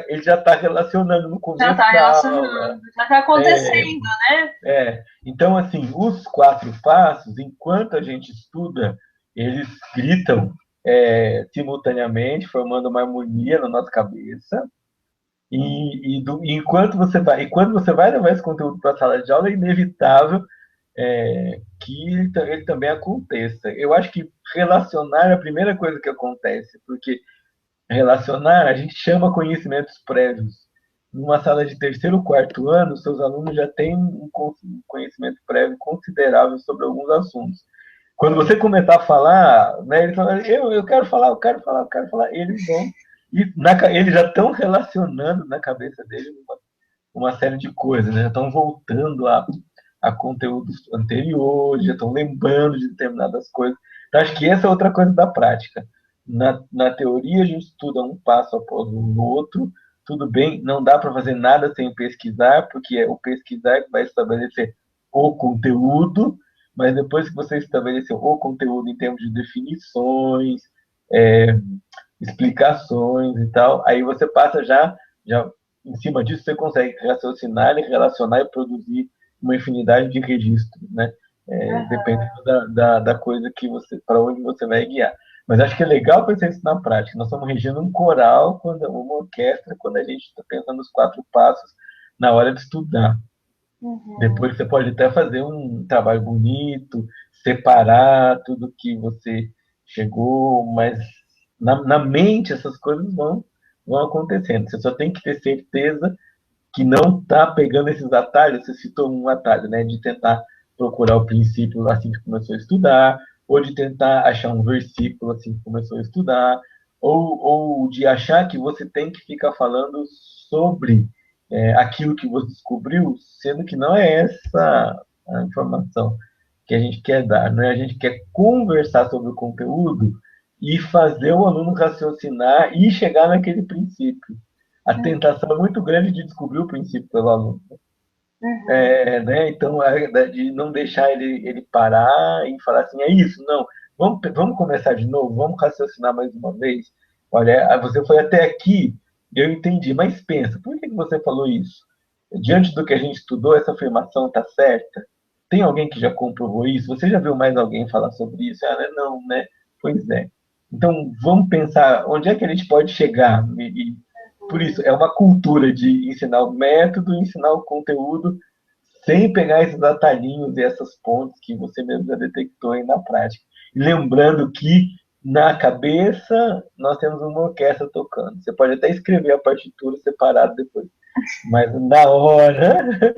Ele já está relacionando no Já começo está da aula. relacionando, já está É, acontecendo, né? então, assim, os 4 passos, enquanto a gente estuda, eles gritam simultaneamente, formando uma harmonia na nossa cabeça. E enquanto você vai, e quando você vai levar esse conteúdo para a sala de aula, é inevitável que ele também aconteça. Eu acho que relacionar é a primeira coisa que acontece, porque relacionar a gente chama conhecimentos prévios. Numa sala de terceiro, quarto ano, seus alunos já têm um conhecimento prévio considerável sobre alguns assuntos. Quando você começar a falar, né, eles falam, eu quero falar, eu quero falar, eu quero falar, eles vão. Eles já estão relacionando na cabeça deles uma série de coisas, né? Já estão voltando a conteúdos anteriores, já estão lembrando de determinadas coisas. Então, acho que essa é outra coisa da prática. Na teoria, a gente estuda um passo após o outro, tudo bem, não dá para fazer nada sem pesquisar, porque é o pesquisar que vai estabelecer o conteúdo, mas depois que você estabeleceu o conteúdo em termos de definições, é, explicações e tal, aí você passa já em cima disso você consegue raciocinar, relacionar e produzir uma infinidade de registros, né? Uhum. Dependendo da coisa que você, para onde você vai guiar. Mas acho que é legal pensar isso na prática. Nós estamos regendo um coral, uma orquestra, quando a gente está pensando nos 4 passos na hora de estudar. Uhum. Depois você pode até fazer um trabalho bonito, separar tudo que você chegou, mas na mente essas coisas vão acontecendo. Você só tem que ter certeza que não está pegando esses atalhos. Você citou um atalho, né? De tentar procurar o princípio assim que começou a estudar, ou de tentar achar um versículo assim que começou a estudar, ou de achar que você tem que ficar falando sobre aquilo que você descobriu, sendo que não é essa a informação que a gente quer dar, né? A gente quer conversar sobre o conteúdo e fazer o aluno raciocinar e chegar naquele princípio. A tentação é muito grande de descobrir o princípio pelo aluno. Uhum. Né? Então, de não deixar ele parar e falar assim, é isso, não, vamos começar de novo, vamos raciocinar mais uma vez. Olha, você foi até aqui, eu entendi, mas pensa, por que você falou isso? Diante do que a gente estudou, essa afirmação está certa? Tem alguém que já comprovou isso? Você já viu mais alguém falar sobre isso? Ah, não, né? Pois é. Então, vamos pensar onde é que a gente pode chegar. Por isso, é uma cultura de ensinar o método, ensinar o conteúdo, sem pegar esses atalhinhos e essas pontes que você mesmo já detectou aí na prática. E lembrando que na cabeça nós temos uma orquestra tocando. Você pode até escrever a partitura separada depois, mas na hora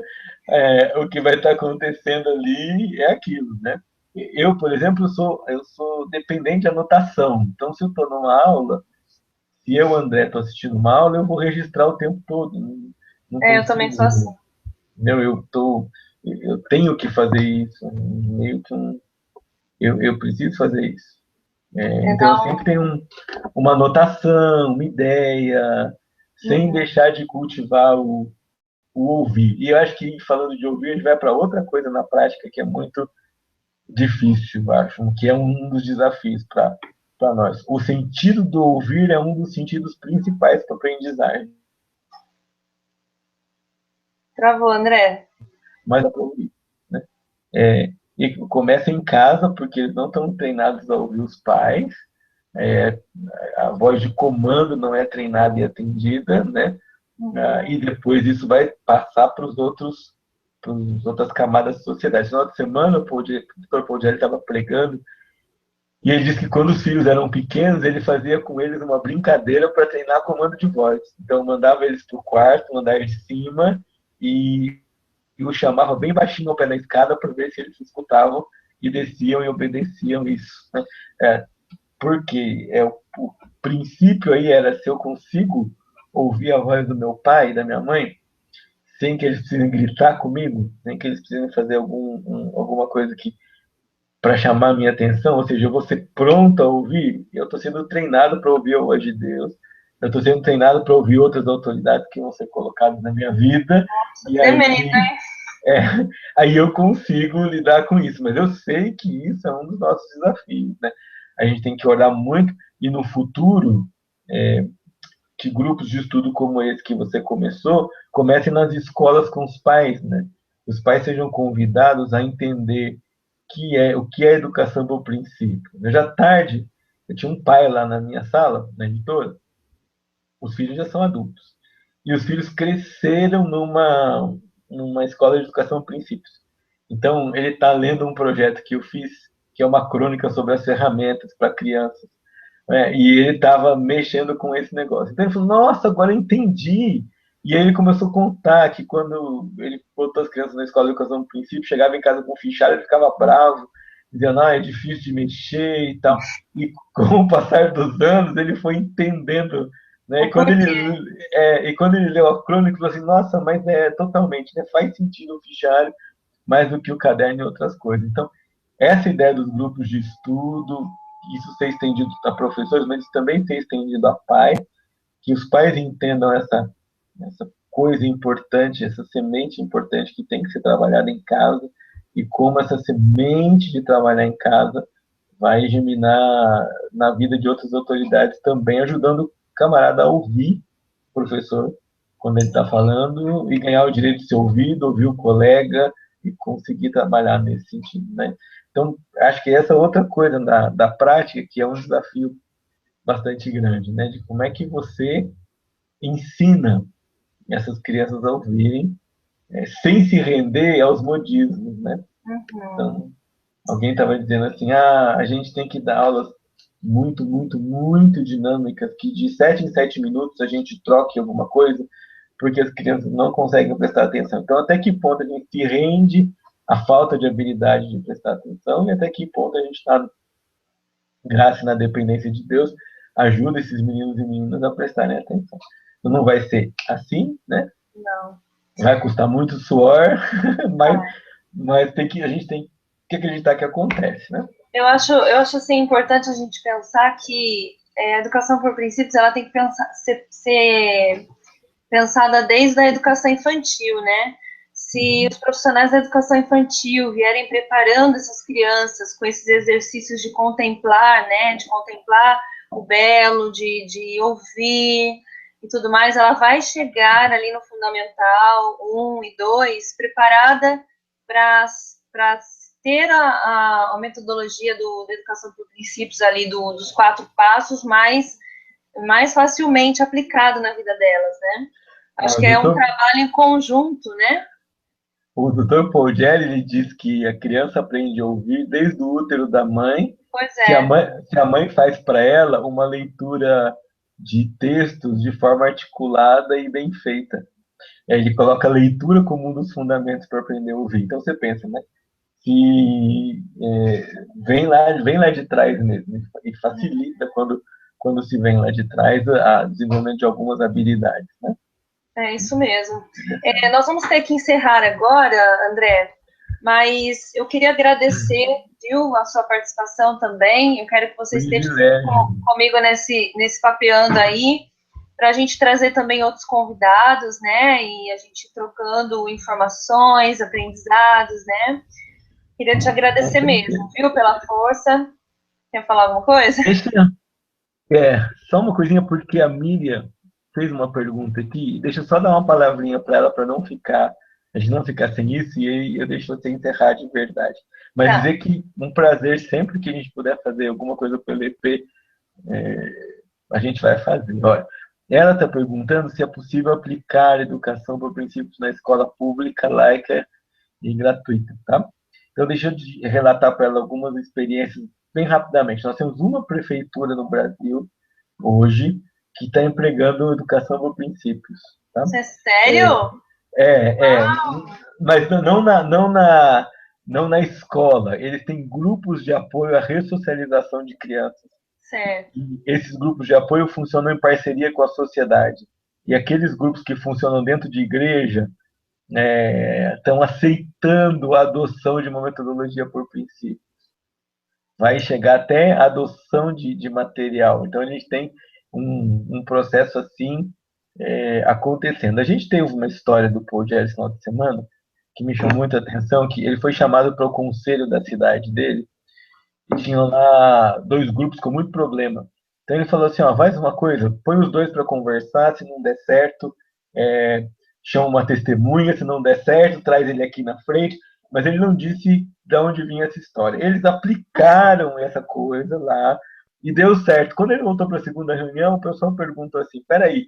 o que vai estar acontecendo ali é aquilo, né? Eu, por exemplo, eu sou dependente de anotação. Então, se eu estou numa aula, se eu, André, estou assistindo uma aula, eu vou registrar o tempo todo. Não Eu também sou assim. consigo. Não, eu tenho que fazer isso. Meio que eu preciso fazer isso. Então, eu sempre Então, tenho uma anotação, uma ideia, sem uhum. deixar de cultivar o ouvir. E eu acho que, falando de ouvir, a gente vai para outra coisa na prática que é muito difícil, eu acho, que é um dos desafios para nós. O sentido do ouvir é um dos sentidos principais para a aprendizagem. Travou, André. Mas dá para ouvir, né? E começa em casa, porque eles não estão treinados a ouvir os pais. É, a voz de comando não é treinada e atendida, né? E Uhum. depois isso vai passar para os outros, para as outras camadas da sociedade. Na outra semana, o professor Paul estava pregando e ele disse que quando os filhos eram pequenos, ele fazia com eles uma brincadeira para treinar comando de voz. Então, mandava eles para o quarto, mandava de cima e o chamava bem baixinho ao pé da escada para ver se eles escutavam e desciam e obedeciam isso. Né? Porque o princípio aí era se eu consigo ouvir a voz do meu pai e da minha mãe sem que eles precisem gritar comigo, sem que eles precisem fazer alguma coisa que para chamar a minha atenção, ou seja, eu vou ser pronto a ouvir, eu estou sendo treinado para ouvir a voz de Deus, eu estou sendo treinado para ouvir outras autoridades que vão ser colocadas na minha vida, e Tremendo, aí hein? É, aí eu consigo lidar com isso, mas eu sei que isso é um dos nossos desafios, né? A gente tem que olhar muito e no futuro que grupos de estudo como esse que você começou comecem nas escolas com os pais, né? Os pais sejam convidados a entender o que é educação por princípio. Já tarde, eu tinha um pai lá na minha sala, na editora, os filhos já são adultos. E os filhos cresceram numa escola de educação princípios. Então, ele está lendo um projeto que eu fiz, que é uma crônica sobre as ferramentas para crianças. Né? E ele estava mexendo com esse negócio. Então, ele falou, nossa, agora eu entendi. E aí ele começou a contar que quando ele botou as crianças na escola de educação princípio, chegava em casa com fichário, ele ficava bravo, dizendo, é difícil de mexer e tal. E com o passar dos anos, ele foi entendendo, né? O porquê. E quando ele leu a crônica, ele falou assim, nossa, mas é totalmente, né? Faz sentido o fichário mais do que o caderno e outras coisas. Então, essa ideia dos grupos de estudo, isso ser estendido a professores, mas isso também ser estendido a pais, que os pais entendam essa coisa importante, essa semente importante que tem que ser trabalhada em casa, e como essa semente de trabalhar em casa vai germinar na vida de outras autoridades também, ajudando o camarada a ouvir o professor quando ele está falando e ganhar o direito de ser ouvido, ouvir o colega e conseguir trabalhar nesse sentido, né? Então, acho que essa é outra coisa da prática, que é um desafio bastante grande, né? De como é que você ensina essas crianças a ouvirem sem se render aos modismos, né? Uhum. Então, alguém estava dizendo assim, a gente tem que dar aulas muito, muito, muito dinâmicas, que de 7 em 7 minutos a gente troque alguma coisa, porque as crianças não conseguem prestar atenção. Então, até que ponto a gente se rende à falta de habilidade de prestar atenção e até que ponto a gente está, graças na dependência de Deus, ajuda esses meninos e meninas a prestarem atenção. Então, não vai ser assim, né? Não. Vai custar muito suor, mas, Ah, a gente tem que acreditar que acontece, né? eu acho assim, importante a gente pensar que a educação por princípios ela tem que ser pensada desde a educação infantil, né? Se os profissionais da educação infantil vierem preparando essas crianças com esses exercícios de contemplar, né? De contemplar o belo, de ouvir e tudo mais, ela vai chegar ali no Fundamental 1 e 2 preparada para ter a metodologia da educação por princípios ali dos 4 passos mais facilmente aplicado na vida delas, né? Ah, Acho que é um trabalho em conjunto, né? o doutor Paul Gelli, ele diz que a criança aprende a ouvir desde o útero da mãe, Pois é, se a mãe faz para ela uma leitura de textos de forma articulada e bem feita. Ele coloca a leitura como um dos fundamentos para aprender a ouvir. Então você pensa, né? Que vem lá de trás mesmo e facilita quando se vem lá de trás a desenvolvimento de algumas habilidades, né? é isso mesmo. Nós vamos ter que encerrar agora, André, mas eu queria agradecer, viu, a sua participação também. Eu quero que você esteja sempre Privilégio. comigo nesse papeando aí, para a gente trazer também outros convidados, né? E a gente trocando informações, aprendizados, né? Queria te Com agradecer mesmo, certeza. viu, pela força. Quer falar alguma coisa? Deixa, só uma coisinha, porque a Miriam fez uma pergunta aqui. Deixa eu só dar uma palavrinha para ela, para a gente não ficar sem isso, e aí eu deixo você encerrar de verdade. Mas Tá. dizer que um prazer, sempre que a gente puder fazer alguma coisa pelo EP, a gente vai fazer. Olha, ela está perguntando se é possível aplicar educação por princípios na escola pública, laica e gratuita, tá? Então, deixa eu relatar para ela algumas experiências bem rapidamente. Nós temos uma prefeitura no Brasil, hoje, que está empregando educação por princípios, tá? Isso é sério? É, mas não na escola. Eles têm grupos de apoio à ressocialização de crianças. Certo. E esses grupos de apoio funcionam em parceria com a sociedade. E aqueles grupos que funcionam dentro de igreja estão aceitando a adoção de uma metodologia por princípio. Vai chegar até a adoção de material. Então, a gente tem um processo assim acontecendo. A gente teve uma história do Paul Gerry esse final de semana, que me chamou muita atenção, que ele foi chamado para o conselho da cidade dele, e tinha lá dois grupos com muito problema. Então ele falou assim, ó, faz uma coisa, põe os dois para conversar, se não der certo, chama uma testemunha, se não der certo, traz ele aqui na frente, mas ele não disse de onde vinha essa história. Eles aplicaram essa coisa lá e deu certo. Quando ele voltou para a segunda reunião, o pessoal perguntou assim, peraí,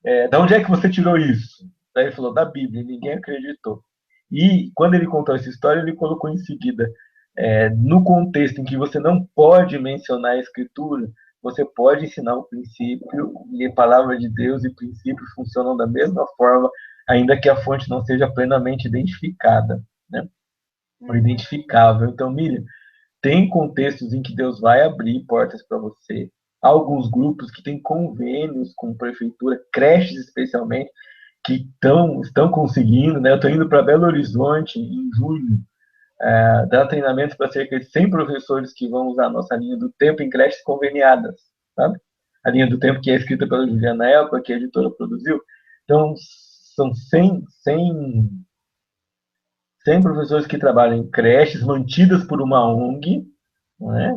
de onde é que você tirou isso? Daí ele falou, da Bíblia, e ninguém acreditou. E quando ele contou essa história, ele colocou em seguida, no contexto em que você não pode mencionar a Escritura, você pode ensinar o princípio, e a palavra de Deus e princípios funcionam da mesma forma, ainda que a fonte não seja plenamente identificada, né? Ou identificável. Então, Miriam, tem contextos em que Deus vai abrir portas para você. Há alguns grupos que têm convênios com prefeitura, creches especialmente, que estão conseguindo, né? Eu estou indo para Belo Horizonte em junho, dar treinamento para cerca de 100 professores que vão usar a nossa linha do tempo em creches conveniadas, sabe? A linha do tempo que é escrita pela Juliana Elba, que a editora produziu. Então, são 100 professores que trabalham em creches mantidas por uma ONG, né?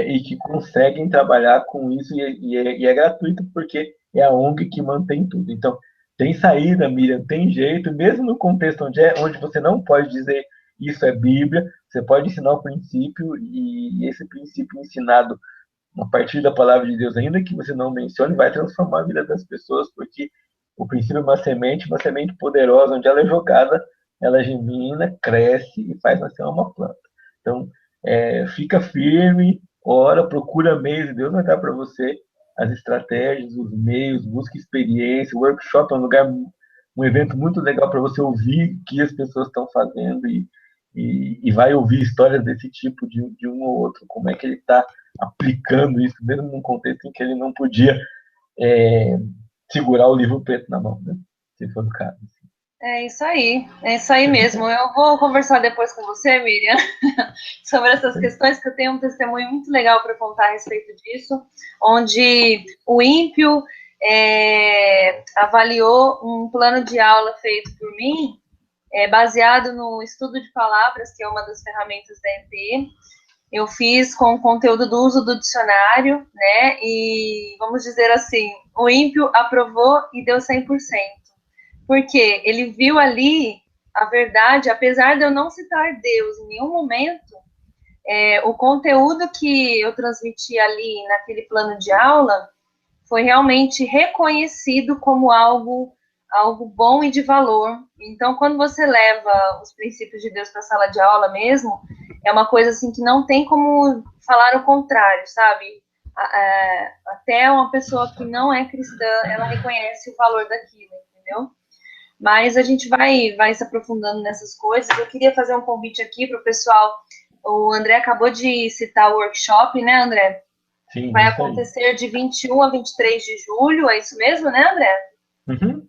E que conseguem trabalhar com isso e é gratuito porque é a ONG que mantém tudo. Então, tem saída, Miriam, tem jeito, mesmo no contexto onde você não pode dizer isso é Bíblia, você pode ensinar o princípio e esse princípio ensinado a partir da palavra de Deus, ainda que você não mencione, vai transformar a vida das pessoas, porque o princípio é uma semente poderosa, onde ela é jogada, ela germina, cresce e faz nascer uma planta. Então, fica firme, ora, procura meios, e Deus vai dar para você as estratégias, os meios, busque experiência. O workshop é um evento muito legal para você ouvir o que as pessoas estão fazendo e vai ouvir histórias desse tipo de um ou outro, como é que ele está aplicando isso, mesmo num contexto em que ele não podia segurar o livro preto na mão, né? Se for o caso. É isso aí mesmo. Eu vou conversar depois com você, Miriam, sobre essas questões, que eu tenho um testemunho muito legal para contar a respeito disso, onde o ímpio avaliou um plano de aula feito por mim, baseado no estudo de palavras, que é uma das ferramentas da EP. Eu fiz com o conteúdo do uso do dicionário, né? E vamos dizer assim, o ímpio aprovou e deu 100%. Porque ele viu ali a verdade, apesar de eu não citar Deus em nenhum momento, o conteúdo que eu transmiti ali naquele plano de aula foi realmente reconhecido como algo bom e de valor. Então, quando você leva os princípios de Deus para a sala de aula mesmo, é uma coisa assim que não tem como falar o contrário, sabe? Até uma pessoa que não é cristã, ela reconhece o valor daquilo, entendeu? Mas a gente vai se aprofundando nessas coisas. Eu queria fazer um convite aqui para o pessoal. O André acabou de citar o workshop, né, André? Sim, Vai isso aí. acontecer de 21 a 23 de julho, é isso mesmo, né, André? Uhum.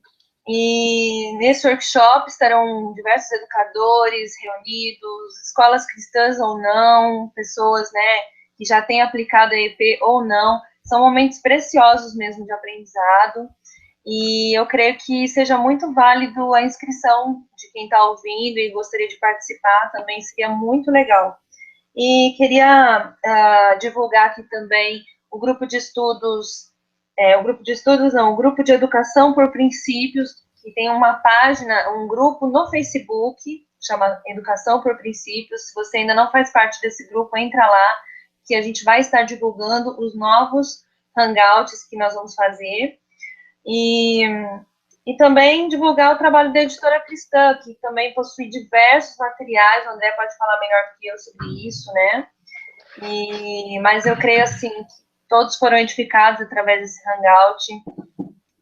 E nesse workshop estarão diversos educadores reunidos, escolas cristãs ou não, pessoas, né, que já têm aplicado a EP ou não. São momentos preciosos mesmo de aprendizado. E eu creio que seja muito válido a inscrição de quem está ouvindo e gostaria de participar também, seria muito legal. E queria divulgar aqui também o grupo de estudos, o grupo de educação por princípios, que tem uma página, um grupo no Facebook, chama Educação por Princípios. Se você ainda não faz parte desse grupo, entra lá, que a gente vai estar divulgando os novos hangouts que nós vamos fazer. E também divulgar o trabalho da Editora Cristã, que também possui diversos materiais. O André pode falar melhor que eu sobre isso, né? Mas eu creio, assim, que todos foram edificados através desse hangout.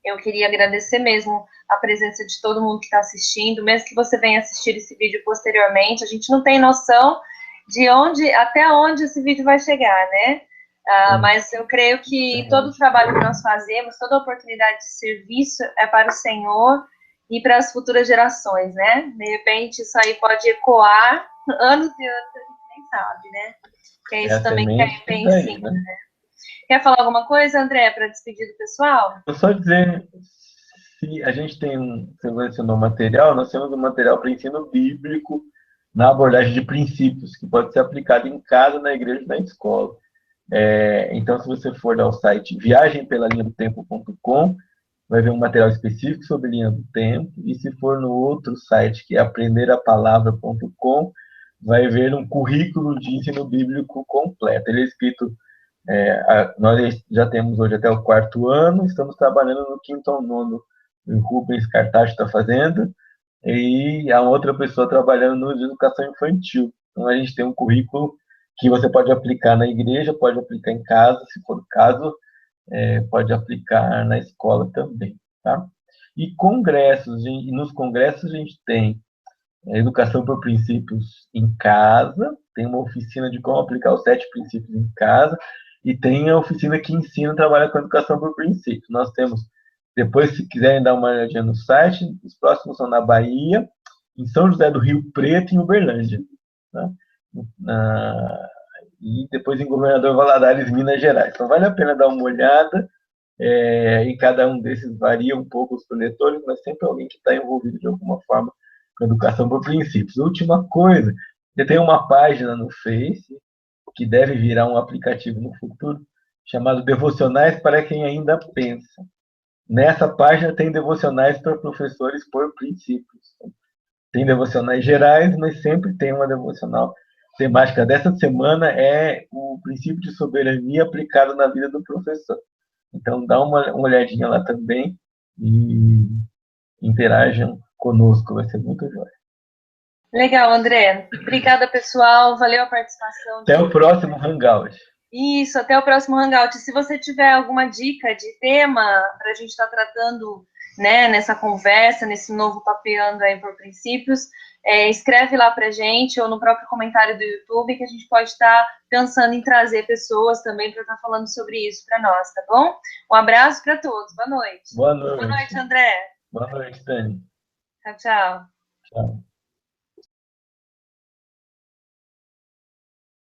Eu queria agradecer mesmo a presença de todo mundo que está assistindo, mesmo que você venha assistir esse vídeo posteriormente. A gente não tem noção de até onde esse vídeo vai chegar, né? Mas eu creio que todo o trabalho que nós fazemos, toda a oportunidade de serviço é para o Senhor e para as futuras gerações, né? De repente, isso aí pode ecoar anos e anos, a gente nem sabe, né? Que é isso também que a EP ensina, né? Quer falar alguma coisa, André, para despedir do pessoal? Eu só dizer, se a gente tem você mencionou material, nós temos um material para ensino bíblico na abordagem de princípios, que pode ser aplicado em casa, na igreja e na escola. Então, se você for ao site viagempelalinadotempo.com, vai ver um material específico sobre linha do tempo, e se for no outro site, que é aprenderapalavra.com, vai ver um currículo de ensino bíblico completo. Ele é escrito, nós já temos hoje até o 4º ano, estamos trabalhando no 5º ao 9º, o Rubens Cartacho está fazendo, e a outra pessoa trabalhando no de educação infantil. Então, a gente tem um currículo que você pode aplicar na igreja, pode aplicar em casa, se for o caso, pode aplicar na escola também, tá? E congressos, e nos congressos a gente tem educação por princípios em casa, tem uma oficina de como aplicar os 7 princípios em casa, e tem a oficina que ensina a trabalhar com educação por princípios. Nós temos, depois, se quiserem dar uma olhadinha no site, os próximos são na Bahia, em São José do Rio Preto e em Uberlândia. Tá? E depois em Governador Valadares, Minas Gerais. Então, vale a pena dar uma olhada, e cada um desses varia um pouco os proletores, mas sempre alguém que está envolvido de alguma forma com educação por princípios. Última coisa, eu tenho uma página no Face, que deve virar um aplicativo no futuro, chamado Devocionais para quem ainda pensa. Nessa página tem devocionais para professores por princípios. Tem devocionais gerais, mas sempre tem uma devocional temática. Dessa semana é o princípio de soberania aplicado na vida do professor. Então, dá uma olhadinha lá também e interajam conosco, vai ser muito jóia. Legal, André. Obrigada, pessoal. Valeu a participação. Até o próximo Hangout. Isso, até o próximo Hangout. Se você tiver alguma dica de tema para a gente estar tratando, né, nessa conversa, nesse novo Papeando aí por princípios, escreve lá para a gente ou no próprio comentário do YouTube, que a gente pode estar pensando em trazer pessoas também para estar falando sobre isso para nós, tá bom? Um abraço para todos. Boa noite. Boa noite. Boa noite, André. Boa noite, Dani. Tchau, tchau. Tchau.